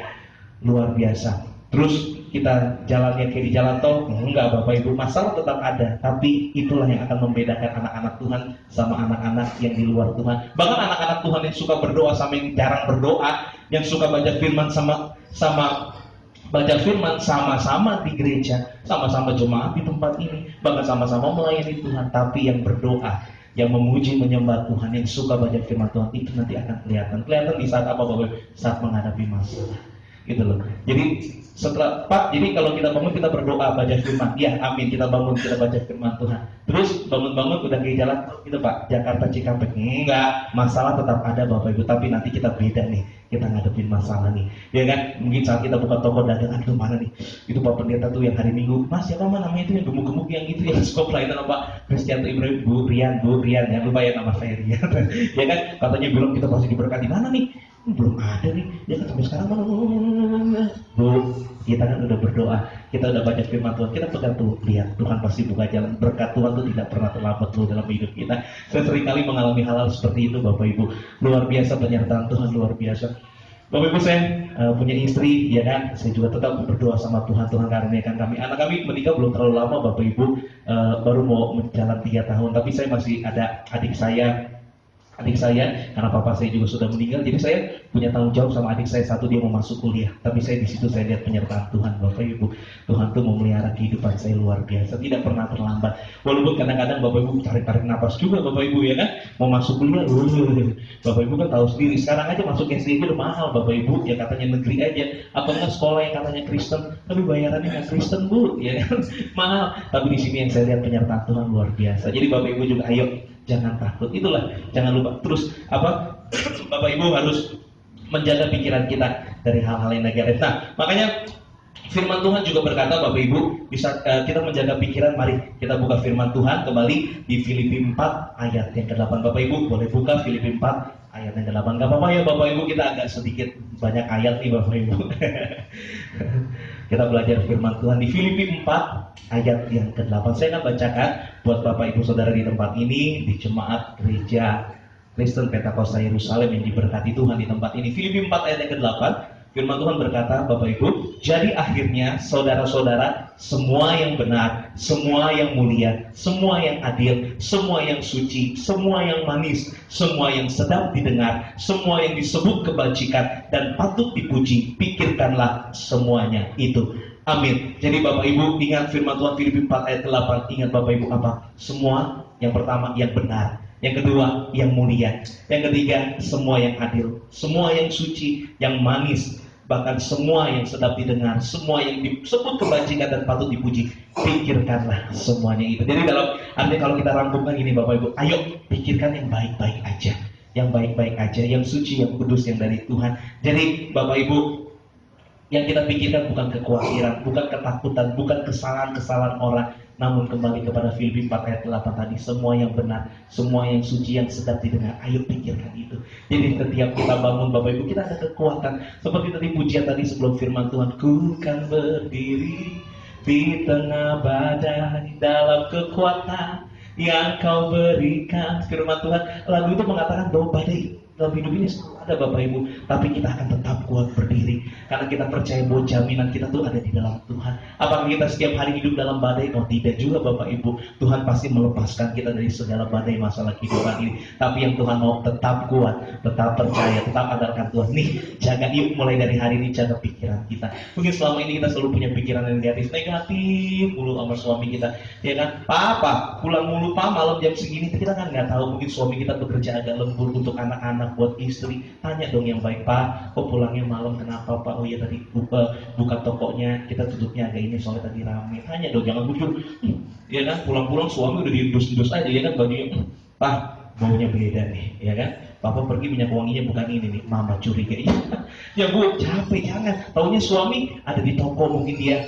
luar biasa. Terus kita jalannya kayak di jalan tol, enggak Bapak Ibu, masalah tetap ada. Tapi itulah yang akan membedakan anak-anak Tuhan sama anak-anak yang di luar Tuhan. Bahkan anak-anak Tuhan yang suka berdoa sama yang jarang berdoa, yang suka baca firman sama baca firman, sama-sama di gereja, sama-sama jemaat di tempat ini, bahkan sama-sama melayani Tuhan. Tapi yang berdoa, yang memuji menyembah Tuhan, yang suka baca firman Tuhan, itu nanti akan kelihatan di saat apa Bapak Ibu? Saat menghadapi masalah. Gitu loh. Jadi setelah jadi kalau kita bangun kita berdoa baca firman, ya amin, kita bangun kita baca firman Tuhan. Terus bangun-bangun udah ke jalan gitu Pak, Jakarta Cikampek, enggak, masalah tetap ada Bapak Ibu, tapi nanti kita beda nih, kita ngadepin masalah nih, ya kan? Mungkin saat kita buka toko dagangan, mana nih, itu Pak Pendeta tuh yang hari Minggu, Mas siapa namanya itu yang gemuk-gemuk yang itu yang suka pelayanan Pak Christian Ibrahim, Bu Rian, jangan lupa ya nama saya Rian, ya kan? Katanya bilang kita pasti diberkati, mana nih? Belum ada nih, ya kan sampai sekarang mana? Bu, kita kan udah berdoa, kita udah baca firman Tuhan, kita pegang tuh, lihat Tuhan pasti buka jalan. Berkat Tuhan tuh tidak pernah terlambat loh dalam hidup kita. Saya seringkali mengalami hal-hal seperti itu Bapak Ibu. Luar biasa penyertaan Tuhan, luar biasa. Bapak Ibu, saya punya istri, ya kan, saya juga tetap berdoa sama Tuhan, Tuhan karuniakan kami. Anak kami menikah belum terlalu lama Bapak Ibu, baru mau menjalan 3 tahun, tapi saya masih ada adik saya, karena papa saya juga sudah meninggal, jadi saya punya tanggung jawab sama adik saya satu, dia mau masuk kuliah. Tapi saya di situ saya lihat penyertaan Tuhan Bapak Ibu. Tuhan tuh memelihara kehidupan saya luar biasa, tidak pernah terlambat. Walaupun kadang-kadang Bapak Ibu tarik-tarik napas juga Bapak Ibu ya kan, mau masuk kuliah, Bapak Ibu kan tahu sendiri. Sekarang aja masuk SD udah mahal Bapak Ibu, ya katanya negeri aja, apa enggak sekolah yang katanya Kristen, tapi bayarannya nggak Kristen Bu, ya kan, mahal. Tapi di sini yang saya lihat penyertaan Tuhan luar biasa. Jadi Bapak Ibu juga ayo jangan takut, itulah, jangan lupa terus Bapak Ibu harus menjaga pikiran kita dari hal-hal yang negatif. Nah, makanya firman Tuhan juga berkata Bapak Ibu, bisa kita menjaga pikiran. Mari kita buka firman Tuhan kembali di Filipi 4 ayat yang ke-8. Bapak Ibu boleh buka Filipi 4 ayat yang ke-8. Gak apa-apa ya Bapak Ibu, kita agak sedikit banyak ayat nih Bapak Ibu. Kita belajar firman Tuhan di Filipi 4 ayat yang ke-8. Saya akan bacakan buat Bapak Ibu Saudara di tempat ini, di jemaat gereja Kristen Pentakosta Yerusalem yang diberkati Tuhan di tempat ini. Filipi 4 ayat yang ke-8, firman Tuhan berkata Bapak Ibu, jadi akhirnya saudara-saudara, semua yang benar, semua yang mulia, semua yang adil, semua yang suci, semua yang manis, semua yang sedap didengar, semua yang disebut kebajikan dan patut dipuji, pikirkanlah semuanya itu. Amin. Jadi Bapak Ibu ingat firman Tuhan Filipi 4 ayat 8. Ingat Bapak Ibu apa? Semua, yang pertama yang benar, yang kedua yang mulia, yang ketiga semua yang adil, semua yang suci, yang manis, bahkan semua yang sedap didengar, semua yang disebut kebajikan dan patut dipuji, pikirkanlah semuanya itu. Jadi artinya kalau kita rangkumkan ini Bapak Ibu, ayo pikirkan yang baik-baik aja, yang baik-baik aja, yang suci, yang kudus, yang dari Tuhan. Jadi Bapak Ibu, Yang kita pikirkan bukan kekhawatiran, bukan ketakutan, bukan kesalahan-kesalahan orang, namun kembali kepada Filipi 4 ayat 8 tadi, semua yang benar, semua yang suci, yang sedap didengar, ayo pikirkan itu. Jadi setiap kita bangun Bapak Ibu, kita ada kekuatan. Seperti tadi pujian tadi sebelum firman Tuhan, ku kan berdiri di tengah badai dalam kekuatan yang kau berikan. Firman Tuhan, lagu itu mengatakan bahwa badai dalam hidup ini selalu ada Bapak Ibu, tapi kita akan tetap kuat berdiri karena kita percaya bahwa jaminan kita tuh ada di dalam Tuhan. Apakah kita setiap hari hidup dalam badai? Oh tidak juga Bapak Ibu. Tuhan pasti melepaskan kita dari segala badai masalah kehidupan ini. Tapi yang Tuhan mau tetap kuat, tetap percaya, tetap andalkan Tuhan. Nih, jaga yuk mulai dari hari ini, jaga pikiran kita. Mungkin selama ini kita selalu punya pikiran yang negatif mulu sama suami kita, ya kan? Papa pulang mulu Pak malam jam segini, kita kan nggak tahu, mungkin suami kita bekerja agak lembur untuk anak-anak, buat istri. Tanya dong yang baik, Pak, kok pulangnya malam, kenapa Pak? Oh ya tadi buka tokonya, kita tutupnya agak ini soalnya tadi rame. Tanya dong, jangan muncul, ya kan? Pulang-pulang suami udah diendus-endus aja, ya kan, bajunya, Pak, baunya beda nih, ya kan? Papa pergi minyak wanginya bukan ini nih, mama curiga. Ya Bu, capek, jangan. Taunya suami ada di toko, mungkin dia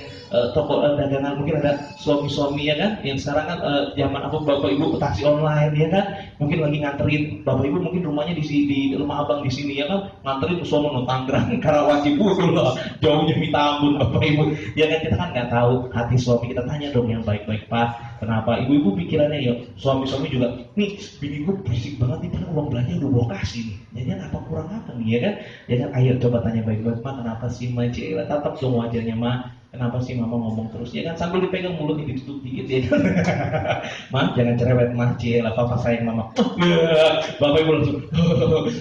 toko dagangan, mungkin ada suami-suami ya kan, yang sekarang kan zaman apa Bapak Ibu taksi online ya kan, mungkin lagi nganterin Bapak Ibu, mungkin rumahnya di rumah abang di sini ya kan, nganterin suami no Tangerang, Karawaci, loh, jauhnya minta ampun Bapak Ibu, ya kan, kita kan nggak tahu hati suami kita. Tanya dong yang baik-baik, Pak, kenapa? Ibu-ibu pikirannya ya, suami-suami juga, nih bini gue berisik banget nih, kan uang belanja udah bawa kasih nih, jadi apa kurang apa nih ya kan, ya kan, ayo coba tanya baik-baik, Ma, kenapa sih Ma, Cila, tatap dong wajahnya Ma, kenapa sih mama ngomong terus ya kan, sambil dipegang mulutnya ditutup dikit ya kan. Ma, jangan cerewet Ma, Cila, Papa sayang Mama. Bapak Ibu langsung,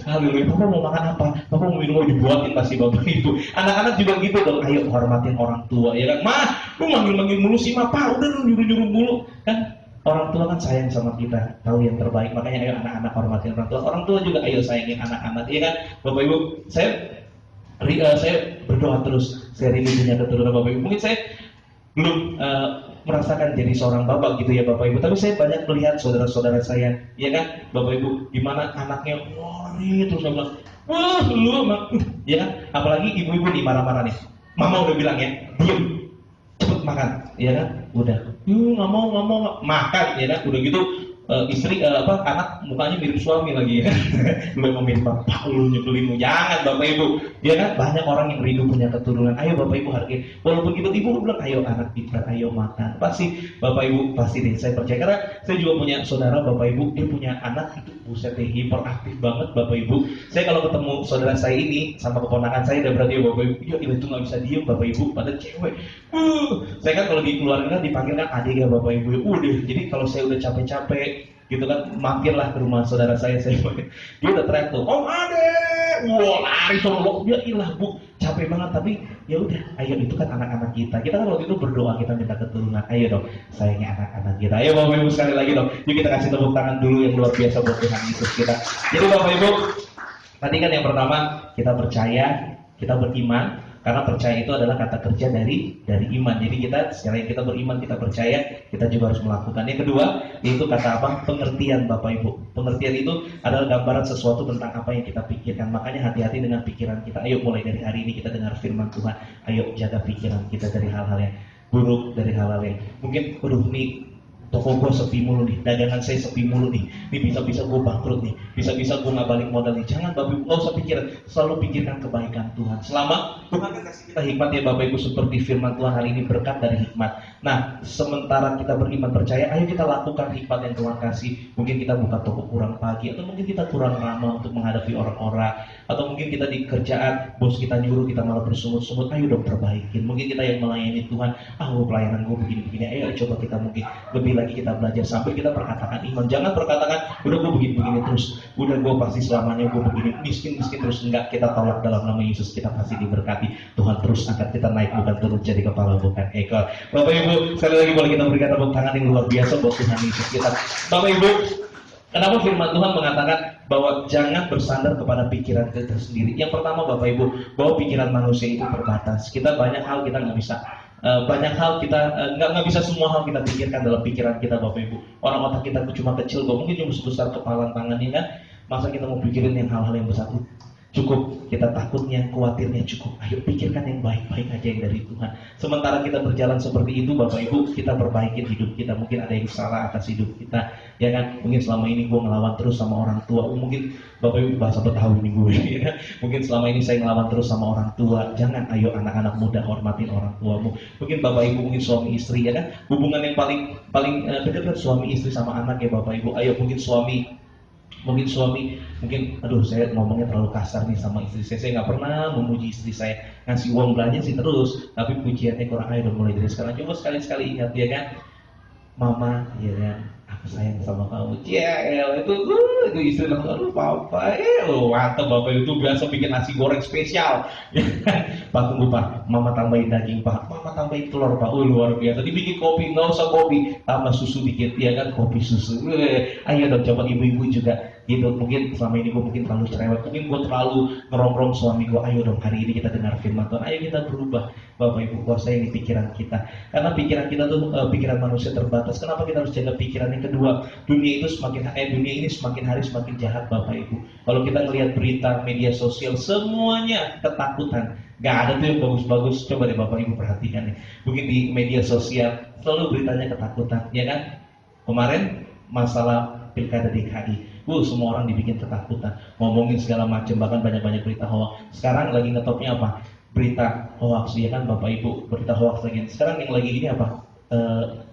haleluya, Papa mau makan apa? Papa mau minum, mau dibuatin pasti Bapak Ibu. Anak-anak juga gitu dong, ayo hormatin orang tua ya kan. Ma, lu manggil-manggil mulu sih Ma, Pak, udah lu nyuruh-nyuruh mulu kan. Orang tua kan sayang sama kita, tahu yang terbaik, makanya ayo anak-anak hormatin orang tua. Orang tua juga ayo sayangin anak-anak, ya kan. Bapak Ibu, saya berdoa terus, saya rindu punya keturunan Bapak Ibu. Mungkin saya belum merasakan jadi seorang bapak gitu ya Bapak Ibu, tapi saya banyak melihat saudara-saudara saya, ya kan Bapak Ibu, gimana anaknya lari terus bilang, wah lu emang, ya kan. Apalagi ibu-ibu nih marah-marah nih, Mama udah bilang ya, diem, cepet makan, ya kan, udah, nggak mau makan, ya kan, udah gitu. Istri anak mukanya mirip suami lagi ya kan. Lu ngomongin Bapak, lu nyebelinmu, jangan Bapak Ibu, ya kan. Banyak orang yang rindu punya keturunan, ayo Bapak Ibu hargai, walaupun gitu ibu bilang ayo anak pintar, ayo makan, pasti Bapak Ibu pasti deh, saya percaya, karena saya juga punya saudara Bapak Ibu, dia punya anak itu buset deh, hiperaktif banget Bapak Ibu. Saya kalau ketemu saudara saya ini sama keponakan saya, udah berarti ya Bapak Ibu, ya itu nggak bisa diem Bapak Ibu, pada cewek. Saya kan kalau di keluarga dipanggil kan adik ya Bapak Ibu, udah, jadi kalau saya udah capek-capek gitu kan, mampirlah ke rumah saudara saya dia udah teriak tuh, Om Ade, wah lari solo, dia ilah Bu, capek banget, tapi ya udah, ayo, itu kan anak-anak kita kan waktu itu berdoa, kita minta keturunan, ayo dong sayangi anak-anak kita, ayo Bapak Ibu sekali lagi dong, yuk kita kasih tepuk tangan dulu yang luar biasa buat Tuhan Yesus kita. Jadi Bapak Ibu, tadi kan yang pertama kita percaya, kita beriman. Karena percaya itu adalah kata kerja dari iman. Jadi kita secara kita beriman, kita percaya, kita juga harus melakukan. Yang kedua, yaitu kata apa? Pengertian Bapak Ibu. Pengertian itu adalah gambaran sesuatu tentang apa yang kita pikirkan. Makanya hati-hati dengan pikiran kita. Ayo mulai dari hari ini kita dengar firman Tuhan. Ayo jaga pikiran kita dari hal-hal yang buruk, dari hal-hal yang mungkin nih, toko gue sepi mulu nih, dagangan saya sepi mulu nih, bisa-bisa gue bangkrut nih, bisa-bisa gue nggak balik modal nih. Jangan Bapak Ibu, nggak usah pikiran, selalu pikirkan kebaikan Tuhan. Selama Tuhan akan kasih kita hikmat ya Bapak Ibu, seperti firman Tuhan hari ini, berkat dari hikmat. Nah, sementara kita beriman percaya, ayo kita lakukan hikmat yang Tuhan kasih. Mungkin kita buka toko kurang pagi, atau mungkin kita kurang ramah untuk menghadapi orang-orang, atau mungkin kita di kerjaan bos kita nyuruh kita malah bersungut-sungut, ayo dong perbaikin. Mungkin kita yang melayani Tuhan, pelayanan gue begini-begini, ayo coba kita mungkin lebih lagi kita belajar sampai kita perkatakan iman. Jangan perkatakan udah gue begini-begini terus, udah gue pasti selamanya gue begini miskin terus. Enggak, kita tolak dalam nama Yesus, kita pasti diberkati. Tuhan terus angkat kita naik, bukan turun jadi kepala, bukan ekor. Bapak Ibu, sekali lagi boleh kita berikan tepuk tangan yang luar biasa buat Tuhan Yesus kita. Bapak Ibu, kenapa firman Tuhan mengatakan bahwa jangan bersandar kepada pikiran kita sendiri? Yang pertama Bapak Ibu, bahwa pikiran manusia itu terbatas. Kita banyak hal kita nggak bisa. Banyak hal kita nggak bisa semua hal kita pikirkan dalam pikiran kita Bapak Ibu. Orang otak kita cuma kecil, mungkin cuma sebesar kepalan tangannya kan. Masa kita mau pikirin yang hal-hal yang besar? Cukup kita takutnya, khawatirnya cukup. Ayo pikirkan yang baik-baik aja yang dari Tuhan. Sementara kita berjalan seperti itu, Bapak Ibu, kita perbaiki hidup kita. Mungkin ada yang salah atas hidup kita, ya kan? Mungkin selama ini gue ngelawan terus sama orang tua. Mungkin Bapak Ibu bahasa Betawi ini gue, ya kan? Mungkin selama ini saya ngelawan terus sama orang tua. Jangan, ayo anak-anak muda hormatin orang tuamu. Mungkin Bapak Ibu, mungkin suami istri, ya kan? Hubungan yang paling dekat kan suami istri sama anak ya Bapak Ibu. Ayo mungkin suami, aduh saya ngomongnya terlalu kasar nih sama istri saya nggak pernah memuji istri saya, ngasih uang belanja sih terus, tapi pujiannya kurang. Ayo udah mulai dari sekarang, coba sekali-sekali ingat ya kan, mama, ya kan, aku sayang sama kamu. Itu istri langsung, aduh papa, mantap Bapak itu biasa bikin nasi goreng spesial. Pak tunggu Pak, mama tambahin daging Pak, mama tambahin telur Pak, luar biasa. Dibikin kopi, nggak usah kopi, tambah susu dikit, ya kan, kopi susu. Ayo dong coba ibu-ibu juga gitu. Mungkin selama ini gue mungkin terlalu cerewet, mungkin gue terlalu ngerongrong suami gue. Ayo dong hari ini kita dengar firman Tuhan, ayo kita berubah Bapak Ibu. Kuasai ini pikiran kita, karena pikiran kita tuh pikiran manusia terbatas. Kenapa kita harus jaga pikiran? Yang kedua, dunia ini semakin hari semakin jahat Bapak Ibu. Kalau kita melihat berita media sosial, semuanya ketakutan. Gak ada tuh yang bagus-bagus. Coba deh Bapak Ibu perhatikan nih. Mungkin di media sosial selalu beritanya ketakutan, ya kan? Kemarin masalah pilkada DKI, semua orang dibikin ketakutan, ngomongin segala macam, bahkan banyak-banyak berita hoax. Sekarang lagi ngetopnya apa? Berita hoax, ya kan Bapak Ibu? Berita hoax lagi. Sekarang yang lagi ini apa?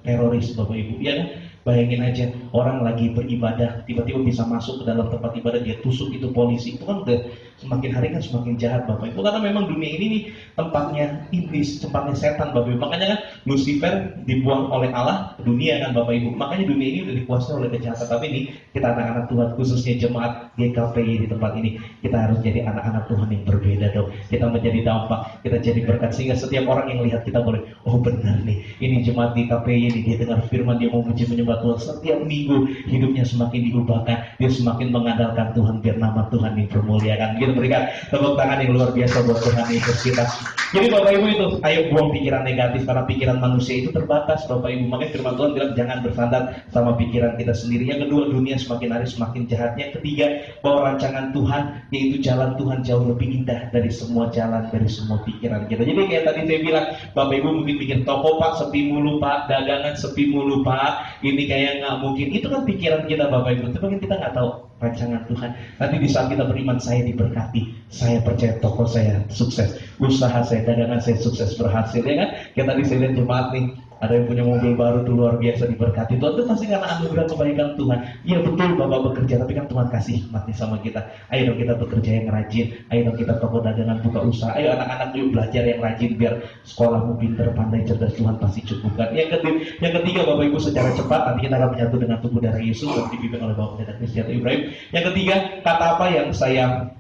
Teroris Bapak Ibu, ya kan? Bayangin aja, orang lagi beribadah tiba-tiba bisa masuk ke dalam tempat ibadah, dia tusuk itu polisi. Itu kan udah semakin hari kan semakin jahat Bapak Ibu, karena memang dunia ini nih tempatnya iblis, tempatnya setan Bapak Ibu. Makanya kan Lucifer dibuang oleh Allah ke dunia kan Bapak Ibu. Makanya dunia ini udah dikuasai oleh kejahatan. Tapi ini kita anak-anak Tuhan, khususnya jemaat GKPI di tempat ini, kita harus jadi anak-anak Tuhan yang berbeda dong. Kita menjadi dampak, kita jadi berkat, sehingga setiap orang yang lihat kita boleh, oh benar nih, ini jemaat GKPI ini, dia dengar firman, dia mau menyembah Tuhan. Setiap minggu hidupnya semakin diubahkan, dia semakin mengandalkan Tuhan, biar nama Tuhan dipermuliakan. Kita berikan tepuk tangan yang luar biasa buat Tuhan Yesus kita. Jadi Bapak Ibu itu, ayo buang pikiran negatif, karena pikiran manusia itu terbatas Bapak Ibu. Makanya firman Tuhan bilang jangan bersandar sama pikiran kita sendiri. Yang kedua, dunia semakin hari semakin jahat. Yang ketiga, bahwa rancangan Tuhan, yaitu jalan Tuhan jauh lebih indah dari semua jalan, dari semua pikiran kita. Jadi kayak tadi saya bilang, Bapak Ibu mungkin pikir toko Pak sepi mulu Pak, dagangan sepi mulu Pak, ini kayak nggak mungkin. Itu kan pikiran kita Bapak Ibu, tapi kita nggak tahu rancangan Tuhan. Nanti di saat kita beriman, saya diberkati, saya percaya toko saya sukses, usaha saya, dagangan saya sukses, berhasil, ya kan? Kayak tadi saya lihat jemaat nih, ada yang punya mobil baru tuh luar biasa, diberkati Tuhan. Itu pasti karena anugerah kebaikan Tuhan. Iya betul Bapak bekerja, tapi kan Tuhan kasih hikmatnya sama kita. Ayo dong kita bekerja yang rajin, ayo dong kita toko dagangan, buka usaha. Ayo anak-anak yuk belajar yang rajin, biar sekolahmu pinter, pandai, cerdas, Tuhan pasti cukupkan. Yang ketiga Bapak Ibu, secara cepat nanti kita akan menyatu dengan tubuh darah Yesus yang dipimpin oleh Bapak Pendeta Christian Ibrahim. Yang ketiga, kata apa yang saya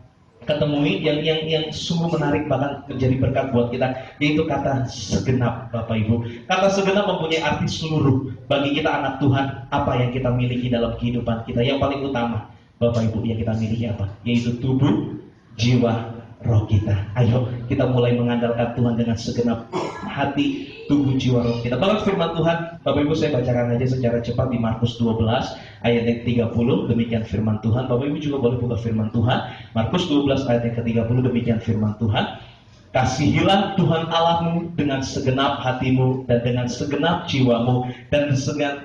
ketemui yang sungguh menarik, bahkan menjadi berkat buat kita, yaitu kata segenap Bapak Ibu. Kata segenap mempunyai arti seluruh. Bagi kita anak Tuhan, apa yang kita miliki dalam kehidupan kita, yang paling utama Bapak Ibu yang kita miliki apa? Yaitu tubuh, jiwa, roh kita. Ayo kita mulai mengandalkan Tuhan dengan segenap hati, tubuh, jiwa, roh kita. Bahkan firman Tuhan, Bapak Ibu saya bacakan aja secara cepat di Markus 12 ayat yang 30. Demikian firman Tuhan. Bapak Ibu juga boleh buka firman Tuhan. Markus 12 ayat yang ke-30. Demikian firman Tuhan. Kasihilah Tuhan Allahmu dengan segenap hatimu, dan dengan segenap jiwamu, dan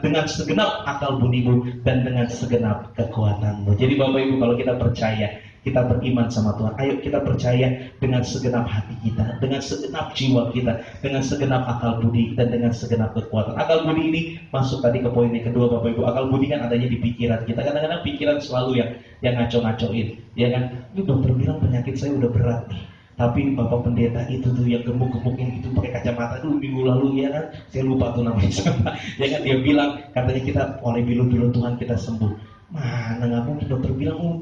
dengan segenap akal budimu, dan dengan segenap kekuatanmu. Jadi Bapak Ibu, kalau kita percaya, kita beriman sama Tuhan, ayo kita percaya dengan segenap hati kita, dengan segenap jiwa kita, dengan segenap akal budi, dan dengan segenap kekuatan. Akal budi ini masuk tadi ke poin yang kedua Bapak Ibu. Akal budi kan adanya di pikiran kita. Kadang-kadang pikiran selalu yang ngaco-ngacoin, ya kan? Ini dokter bilang penyakit saya udah berat nih, tapi Bapak Pendeta itu tuh yang gemuk-gemuk yang itu pakai kacamata itu minggu lalu, ya kan? Saya lupa tuh namanya siapa. Ya kan, dia bilang katanya kita oleh bilur-bilur Tuhan kita sembuh. Mana nggak mungkin, dokter bilang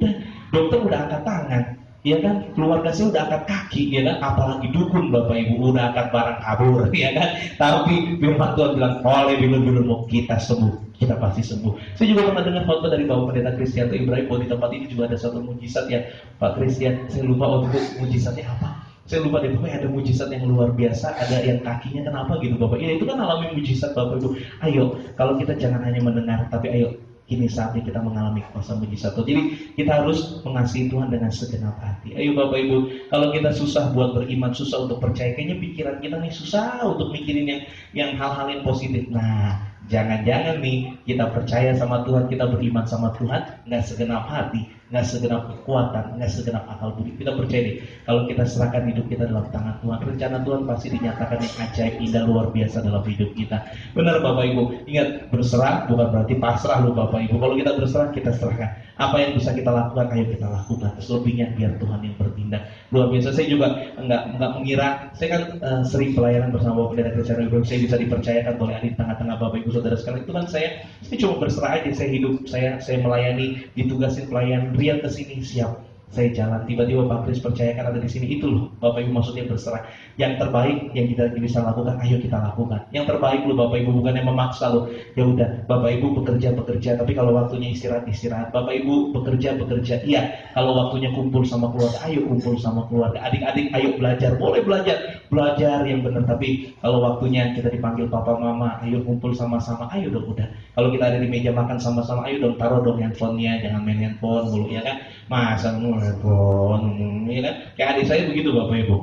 dokter udah angkat tangan, ya kan? Keluarga saya udah angkat kaki, ya kan? Apalagi dukun Bapak Ibu udah angkat barang kabur, ya kan? Tapi firman Tuhan bilang oleh bilur-bilurmu kita sembuh, kita pasti sembuh. Saya juga pernah dengar foto dari Bapak Pendeta Christian Ibrahim bahwa di tempat ini juga ada satu mujizat ya Pak Christian. Saya lupa waktu itu mujizatnya apa. Saya lupa deh, pokoknya ada mujizat yang luar biasa, ada yang kakinya kenapa gitu Bapak. Ya itu kan alami mujizat Bapak Ibu. Ayo, kalau kita jangan hanya mendengar, tapi ayo kini saatnya kita mengalami kuasa mujizat. Jadi kita harus mengasihi Tuhan dengan segenap hati. Ayo Bapak Ibu, kalau kita susah buat beriman, susah untuk percaya, kayaknya pikiran kita nih susah untuk mikirin yang hal-hal yang positif. Nah, jangan-jangan nih kita percaya sama Tuhan, kita beriman sama Tuhan, nggak segenap hati, nggak segenap kekuatan, nggak segenap akal budi. Kita percaya nih, kalau kita serahkan hidup kita dalam tangan Tuhan, rencana Tuhan pasti dinyatakan yang ajaib, indah, luar biasa dalam hidup kita. Benar Bapak Ibu, ingat berserah bukan berarti pasrah loh Bapak Ibu. Kalau kita berserah, kita serahkan. Apa yang bisa kita lakukan, ayo kita lakukan. Selebihnya biar Tuhan yang bertindak. Luar biasa. Saya juga nggak mengira, saya kan sering pelayanan bersama Bapak Pendeta Christian Wibowo. Saya bisa dipercayakan oleh di tengah-tengah Bapak Ibu Saudara sekalian. Itu kan saya cuma berserah aja. Saya hidup, saya melayani, ditugasin pelayan, Rian kesini siap. Saya jalan, tiba-tiba Pak Kris percayakan ada di sini. Itu loh Bapak Ibu, maksudnya berserah. Yang terbaik yang kita bisa lakukan, ayo kita lakukan. Yang terbaik loh Bapak Ibu, bukan yang memaksa loh. Ya udah, Bapak Ibu bekerja, tapi kalau waktunya istirahat. Bapak Ibu bekerja. Iya, kalau waktunya kumpul sama keluarga, ayo kumpul sama keluarga. Adik-adik ayo belajar, boleh belajar yang benar. Tapi kalau waktunya kita dipanggil papa mama, ayo kumpul sama-sama, ayo dong udah. Kalau kita ada di meja makan sama-sama, ayo dong taruh dong handphonenya, jangan main handphone mulu ya kan. Masa handphone, ya kan? Kayak adik saya begitu Bapak Ibu.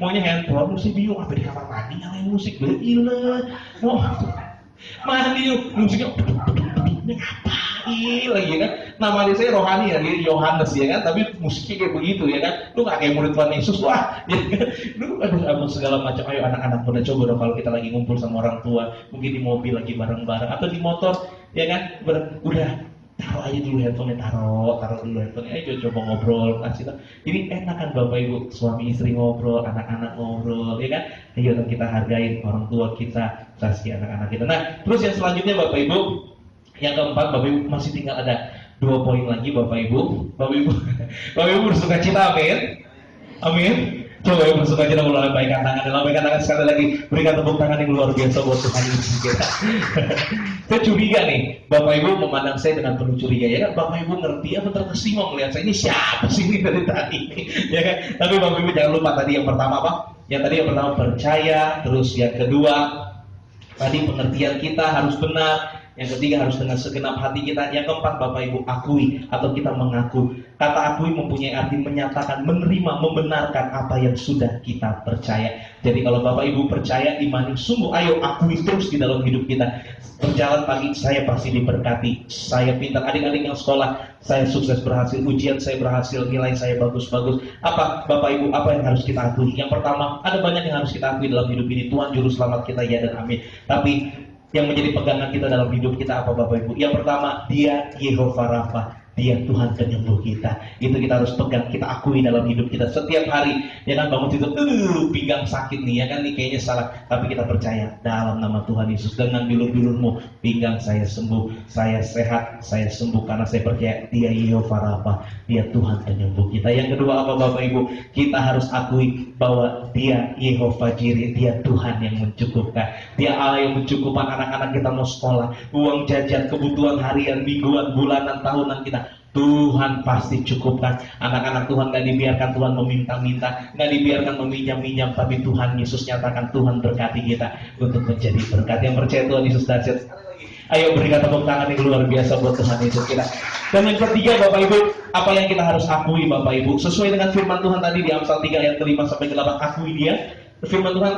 Maunya handphone, mesti bingung apa di kamar mandi nyalain musik, gila. Mau mandi yuk, musiknya ngapain lagi kan? Nama adik saya rohani ya, Yohanes ya kan, tapi musiknya kayak begitu ya kan. Lu nggak kayak murid Tuhan Yesus wah, ya kan? Lu aduh segala macam. Ayo anak-anak muda coba dong kalau kita lagi ngumpul sama orang tua, mungkin di mobil lagi bareng-bareng atau di motor, ya kan? Udah taruh aja dulu handphone, taruh dulu handphone, ayo coba ngobrol, kasih tau. Jadi enak kan Bapak Ibu, suami istri ngobrol, anak-anak ngobrol, ya kan? Ayo dong kita hargain orang tua kita, kasih anak-anak kita. Nah, terus yang selanjutnya Bapak Ibu, yang keempat Bapak Ibu masih tinggal ada 2 poin lagi Bapak Ibu. Bapak Ibu bersuka cita, amin. Amin. Coba yang bersuka cita melambaikan tangan, sekali lagi berikan tepuk tangan yang luar biasa buat Tuhan Yesus kita. Saya curiga nih, Bapak Ibu memandang saya dengan penuh curiga ya kan? Bapak Ibu ngerti apa terkesima melihat saya ini siapa sih ini dari tadi ya kan? Tapi Bapak Ibu jangan lupa tadi yang pertama apa? Yang pertama percaya, terus yang kedua tadi pengertian kita harus benar. Yang ketiga harus dengan segenap hati kita. Yang keempat Bapak Ibu akui atau kita mengaku. Kata akui mempunyai arti menyatakan, menerima, membenarkan apa yang sudah kita percaya. Jadi kalau Bapak Ibu percaya, imani sungguh, ayo akui terus di dalam hidup kita. Berjalan pagi saya pasti diberkati, saya pintar, adik-adik yang sekolah saya sukses berhasil, ujian saya berhasil, nilai saya bagus-bagus. Apa Bapak Ibu, apa yang harus kita akui? Yang pertama, ada banyak yang harus kita akui dalam hidup ini. Tuhan juru selamat kita, ya dan amin. Tapi yang menjadi pegangan kita dalam hidup kita apa Bapak Ibu? Yang pertama, Dia Yehova Rafa. Dia Tuhan penyembuh kita. Itu kita harus pegang, kita akui dalam hidup kita setiap hari. Ya kan bangun tidur, pinggang sakit nih, ya kan nih kayaknya salah. Tapi kita percaya dalam nama Tuhan Yesus, dengan bilur-bilurmu pinggang saya sembuh, saya sehat, saya sembuh karena saya percaya Dia Yehova Rafa, Dia Tuhan penyembuh kita. Yang kedua apa Bapak Ibu? Kita harus akui bahwa Dia Yehova Jireh, Dia Tuhan yang mencukupkan. Dia Allah yang mencukupkan anak-anak kita mau sekolah, uang jajan, kebutuhan harian, mingguan, bulanan, tahunan kita. Tuhan pasti cukupkan. Anak-anak Tuhan gak dibiarkan Tuhan meminta-minta, gak dibiarkan meminjam-minjam, tapi Tuhan Yesus nyatakan Tuhan berkati kita untuk menjadi berkat. Yang percaya Tuhan Yesus dahsyat. Ayo berikan tepuk tangan yang luar biasa buat Tuhan Yesus kita. Dan yang ketiga Bapak Ibu, apa yang kita harus akui Bapak Ibu? Sesuai dengan firman Tuhan tadi di Amsal 3 ayat 5-8, akui Dia. Firman Tuhan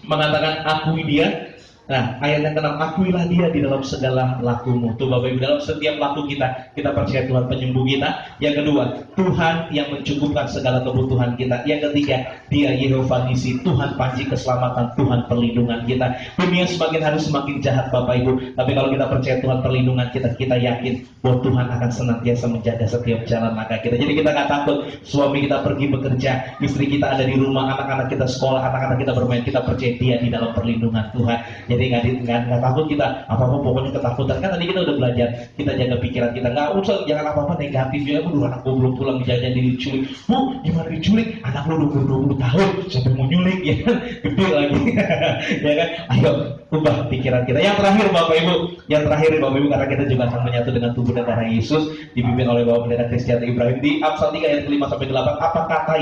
mengatakan akui Dia. Nah, ayat yang ke-6, akuilah Dia di dalam segala lakumu. Tuh Bapak Ibu, dalam setiap laku kita percaya Tuhan penyembuh kita. Yang kedua, Tuhan yang mencukupkan segala kebutuhan kita. Yang ketiga, Dia Yehova Nisi, Tuhan panji keselamatan, Tuhan perlindungan kita. Dunia semakin hari semakin jahat Bapak Ibu, tapi kalau kita percaya Tuhan perlindungan kita yakin bahwa Tuhan akan senantiasa menjaga setiap jalan langkah kita. Jadi kita gak takut suami kita pergi bekerja, istri kita ada di rumah, anak-anak kita sekolah, anak-anak kita bermain, kita percaya Dia di dalam perlindungan Tuhan. Jadi nggak takut kita apa-apa, pokoknya ketakutan. Kan tadi kita udah belajar, kita jaga pikiran kita, nggak usah, jangan apa-apa negatif ya. Aduh, anakku belum pulang jajan diculik. Bu, gimana diculik? Anak lu 20 tahun, sampai mau nyulik ya kan? Gede lagi. Ya kan? Ayo ubah pikiran kita. Yang terakhir Bapak Ibu, karena kita juga akan menyatu dengan tubuh dan darah Yesus dipimpin oleh Bapak Pendeta Christian Ibrahim di Amsal 3 ayat 5 sampai 8. Apa kata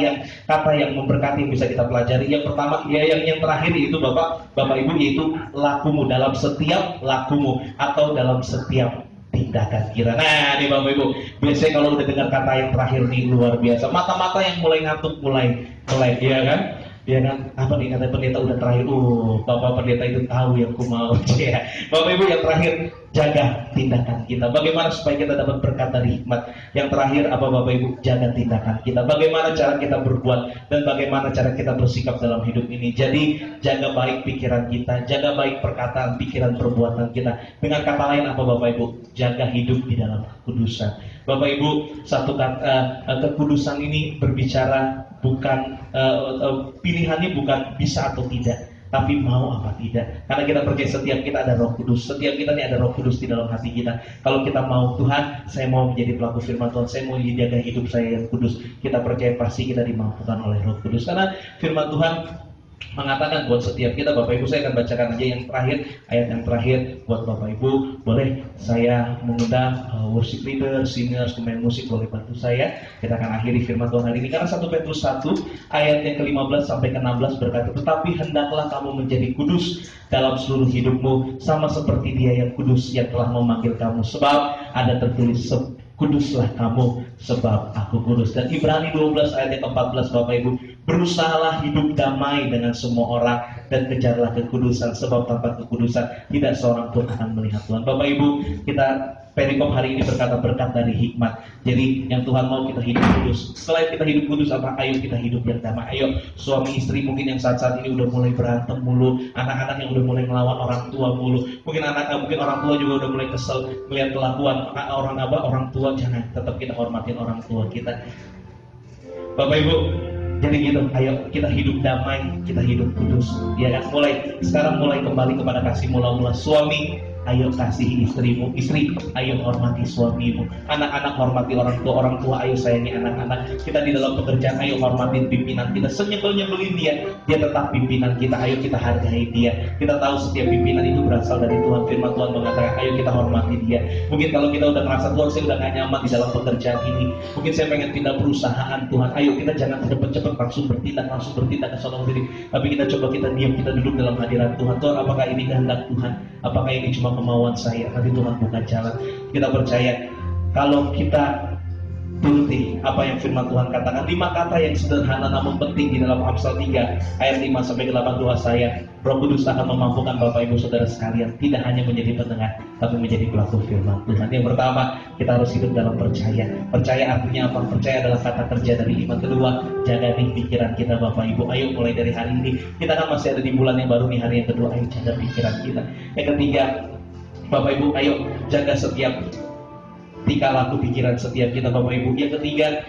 yang memberkati yang bisa kita pelajari? Yang pertama, ya yang terakhir itu Bapak Ibu, yaitu lakumu, dalam setiap lakumu atau dalam setiap tindakan kita. Nah, nih Bapak Ibu, biasanya kalau udah dengar kata yang terakhir nih luar biasa, mata-mata yang mulai ngantuk mulai ya kan? Ya kan, apa nih kata pendeta udah terakhir, Bapak Pendeta itu tahu yang ku mau. Ya. Bapak Ibu, yang terakhir, jaga tindakan kita. Bagaimana supaya kita dapat berkat dari hikmat? Yang terakhir apa Bapak Ibu? Jaga tindakan kita. Bagaimana cara kita berbuat dan bagaimana cara kita bersikap dalam hidup ini. Jadi jaga baik pikiran kita, jaga baik perkataan, pikiran, perbuatan kita. Dengan kata lain apa Bapak Ibu? Jaga hidup di dalam kekudusan. Bapak Ibu, satu kata kekudusan ini berbicara bukan pilihannya bukan bisa atau tidak, tapi mau apa tidak. Karena kita percaya setiap kita ada Roh Kudus, setiap kita ini ada Roh Kudus di dalam hati kita. Kalau kita mau, Tuhan, saya mau menjadi pelaku firman Tuhan, saya mau menjaga hidup saya yang kudus, kita percaya pasti kita dimampukan oleh Roh Kudus. Karena firman Tuhan mengatakan buat setiap kita. Bapak Ibu, saya akan bacakan aja yang terakhir, ayat yang terakhir buat Bapak Ibu. Boleh saya mengundang worship leader, singers, pemain musik boleh bantu saya. Kita akan akhiri firman Tuhan hari ini karena 1 Petrus 1 ayat yang ke-15 sampai ke-16 berkata, tetapi hendaklah kamu menjadi kudus dalam seluruh hidupmu, sama seperti Dia yang kudus yang telah memanggil kamu. Sebab ada tertulis, kuduslah kamu sebab aku kudus. Dan Ibrani 12 ayat yang ke-14 Bapak Ibu, berusahalah hidup damai dengan semua orang dan kejarlah kekudusan, sebab tanpa kekudusan tidak seorang pun akan melihat Tuhan. Bapak Ibu, kita perikop hari ini berkata berkat dari hikmat. Jadi yang Tuhan mau kita hidup kudus. Selain kita hidup kudus, apa? Ayo kita hidup yang damai. Ayo suami istri mungkin yang saat ini udah mulai berantem mulu, anak-anak yang udah mulai melawan orang tua mulu, mungkin orang tua juga udah mulai kesel melihat kelakuan orang tua. Jangan, tetap kita hormatin orang tua kita. Bapak Ibu, jadi gitu, ayo kita hidup damai, kita hidup kudus. Ya kan, sekarang mulai kembali kepada kasih mula-mula. Suami, ayo kasih istrimu, istri, ayo hormati suamimu. Anak-anak hormati orang tua, ayo sayangi anak-anak. Kita di dalam pekerjaan, ayo hormatin pimpinan kita. Senyebel-nyebelin dia tetap pimpinan kita. Ayo kita hargai dia. Kita tahu setiap pimpinan itu berasal dari Tuhan. Firman Tuhan mengatakan, ayo kita hormati dia. Mungkin kalau kita udah merasa, Tuhan, saya udah gak nyaman di dalam pekerjaan ini, mungkin saya pengen pindah perusahaan, Tuhan. Ayo kita jangan cepet-cepet langsung bertindak ke sana sendiri. Tapi kita coba, kita diam, kita duduk dalam hadirat Tuhan. Tuhan, apakah ini kehendak Tuhan? Apakah ini cuma kemauan saya? Nanti Tuhan buka jalan. Kita percaya kalau kita turuti apa yang firman Tuhan katakan. 5 kata yang sederhana namun penting di dalam Amsal 3 ayat 5 sampai 8 doa saya. Roh Kudus akan memampukan Bapak Ibu Saudara sekalian tidak hanya menjadi pendengar, tapi menjadi pelaku firman Tuhan. Yang pertama, kita harus hidup dalam percaya. Percaya artinya apa? Percaya adalah kata kerja dari iman. Kedua, jaga nih pikiran kita Bapak Ibu. Ayo mulai dari hari ini, kita kan masih ada di bulan yang baru nih, hari yang kedua, ayo jaga pikiran kita. Yang ketiga, Bapak Ibu, ayo jaga setiap tingkah laku pikiran setiap kita Bapak Ibu. Yang ketiga,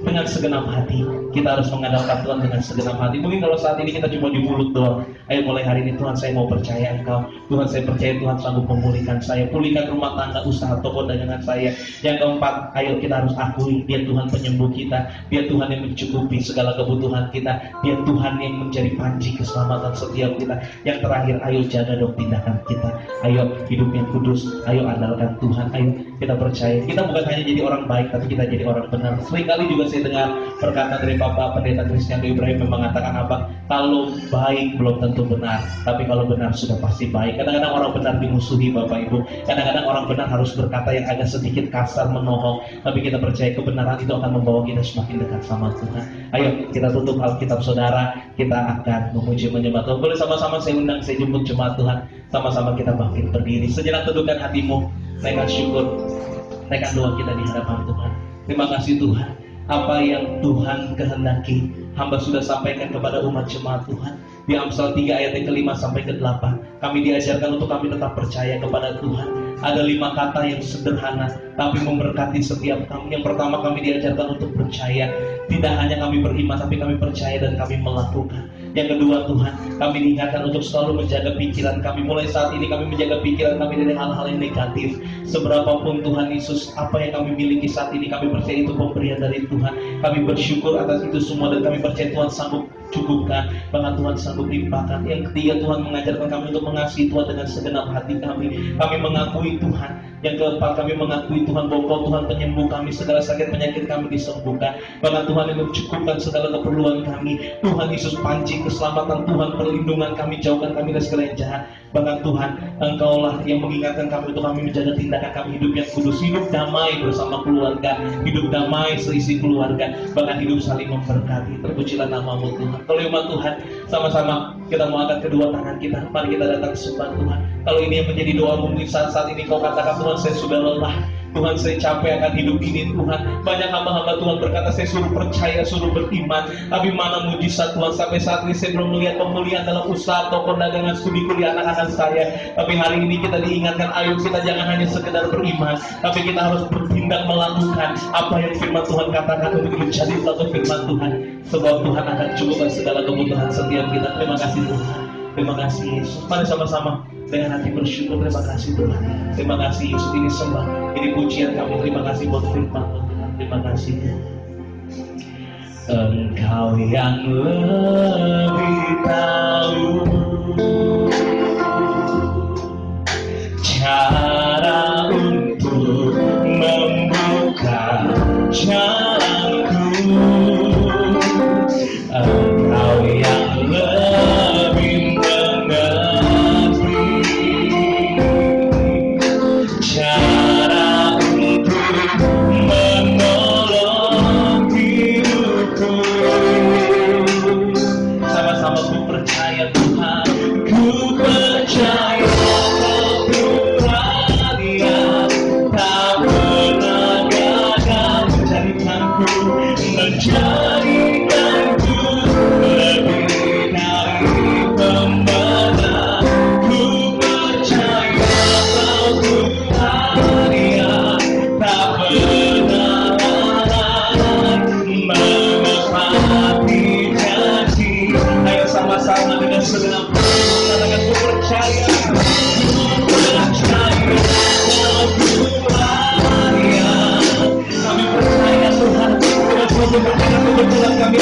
dengan segenap hati. Kita harus mengandalkan Tuhan dengan segenap hati. Mungkin kalau saat ini kita cuma di mulut doang, ayo mulai hari ini, Tuhan, saya mau percaya Engkau. Tuhan, saya percaya Tuhan sanggup memulihkan saya, pulihkan rumah tangga, usaha, toko dagangan saya. Yang keempat, ayo kita harus akui Dia Tuhan penyembuh kita, Dia Tuhan yang mencukupi segala kebutuhan kita, Dia Tuhan yang menjadi panji keselamatan setiap kita. Yang terakhir, ayo jaga dong tindakan kita. Ayo hidup yang kudus, ayo andalkan Tuhan. Ayo kita percaya, kita bukan hanya jadi orang baik, tapi kita jadi orang benar. Seringkali juga saya dengar perkataan dari Bapak Pendeta Christian Ibrahim yang mengatakan apa? Kalau baik belum tentu benar, tapi kalau benar sudah pasti baik. Kadang-kadang orang benar dimusuhi Bapak Ibu. Kadang-kadang orang benar harus berkata yang agak sedikit kasar, menohong. Tapi kita percaya kebenaran itu akan membawa kita semakin dekat sama Tuhan. Ayo kita tutup Alkitab Saudara, kita akan memuji menyembah Tuhan. Boleh sama-sama saya undang, saya jemput jemaat Tuhan. Sama-sama kita bangkit berdiri. Sejenak teduhkan hatimu, naikkan syukur, naikkan doa kita di hadapan Tuhan. Terima kasih Tuhan, apa yang Tuhan kehendaki hamba sudah sampaikan kepada umat jemaat Tuhan. Di Amsal 3 ayat yang ke-5 sampai ke-8 kami diajarkan untuk kami tetap percaya kepada Tuhan. Ada 5 kata yang sederhana tapi memberkati setiap kami. Yang pertama, kami diajarkan untuk percaya. Tidak hanya kami beriman, tapi kami percaya dan kami melakukan. Yang kedua Tuhan, kami diingatkan untuk selalu menjaga pikiran kami. Mulai saat ini kami menjaga pikiran kami dari hal-hal yang negatif. Seberapapun Tuhan Yesus, apa yang kami miliki saat ini, kami percaya itu pemberian dari Tuhan. Kami bersyukur atas itu semua dan kami percaya Tuhan sanggup cukupkan, bahkan Tuhan sanggup limpahkan. Yang ketiga, Tuhan mengajarkan kami untuk mengasihi Tuhan dengan segenap hati kami. Kami mengakui Tuhan. Yang keempat, kami mengakui Tuhan bahwa Kau Tuhan penyembuh kami, segala sakit penyakit kami disembuhkan. Bahkan Tuhan yang mencukupkan segala keperluan kami. Tuhan Yesus pancing keselamatan Tuhan, perlindungan kami, jauhkan kami dari segala yang jahat. Bahkan Tuhan, Engkaulah yang mengingatkan kami untuk kami menjaga tindakan kami hidup yang kudus, hidup damai bersama keluarga, hidup damai seisi keluarga, bahkan hidup saling memberkati. Terpujilah nama-Mu Tuhan. Kalau umat Tuhan, sama-sama kita mau angkat kedua tangan kita. Mari kita datang sembah Tuhan. Kalau ini yang menjadi doa mungkin saat ini kau katakan, Tuhan saya sudah lelah, Tuhan saya capek akan hidup ini Tuhan. Banyak hamba-hamba Tuhan berkata saya suruh percaya, suruh beriman, tapi mana mujizat Tuhan. Sampai saat ini saya belum melihat pemulihan dalam usaha atau perdagangan, studi kuliah anak-anak saya. Tapi hari ini kita diingatkan, ayo kita jangan hanya sekedar beriman, tapi kita harus bertindak, melakukan apa yang firman Tuhan katakan untuk menjadi pelaku firman Tuhan. Sebab Tuhan akan cukupkan segala kebutuhan setiap kita. Terima kasih Tuhan. Terima kasih Yesus. Mari sama-sama dengan hati bersyukur. Terima kasih Tuhan. Terima kasih Yesus. Ini sembah, ini pujian kami. Terima kasih buat firman Tuhan. Terima kasih Tuhan. Engkau yang lebih tahu cara untuk membuka jalanku. Engkau yang lebih mengerti cara untuk menolong hidupku. Sama-sama ku percaya Tuhan, ku percaya Kau Tuhan yang tak pernah gagal menjadikanku lebih dari pemenang. Ku percaya Kau Tuhan yang tak pernah menepati janji. Ayo sama-sama dengan segenap hati katakan, ku percaya Kau Tuhan yang. Kami percaya Tuhan, dengan semua kebenaran kami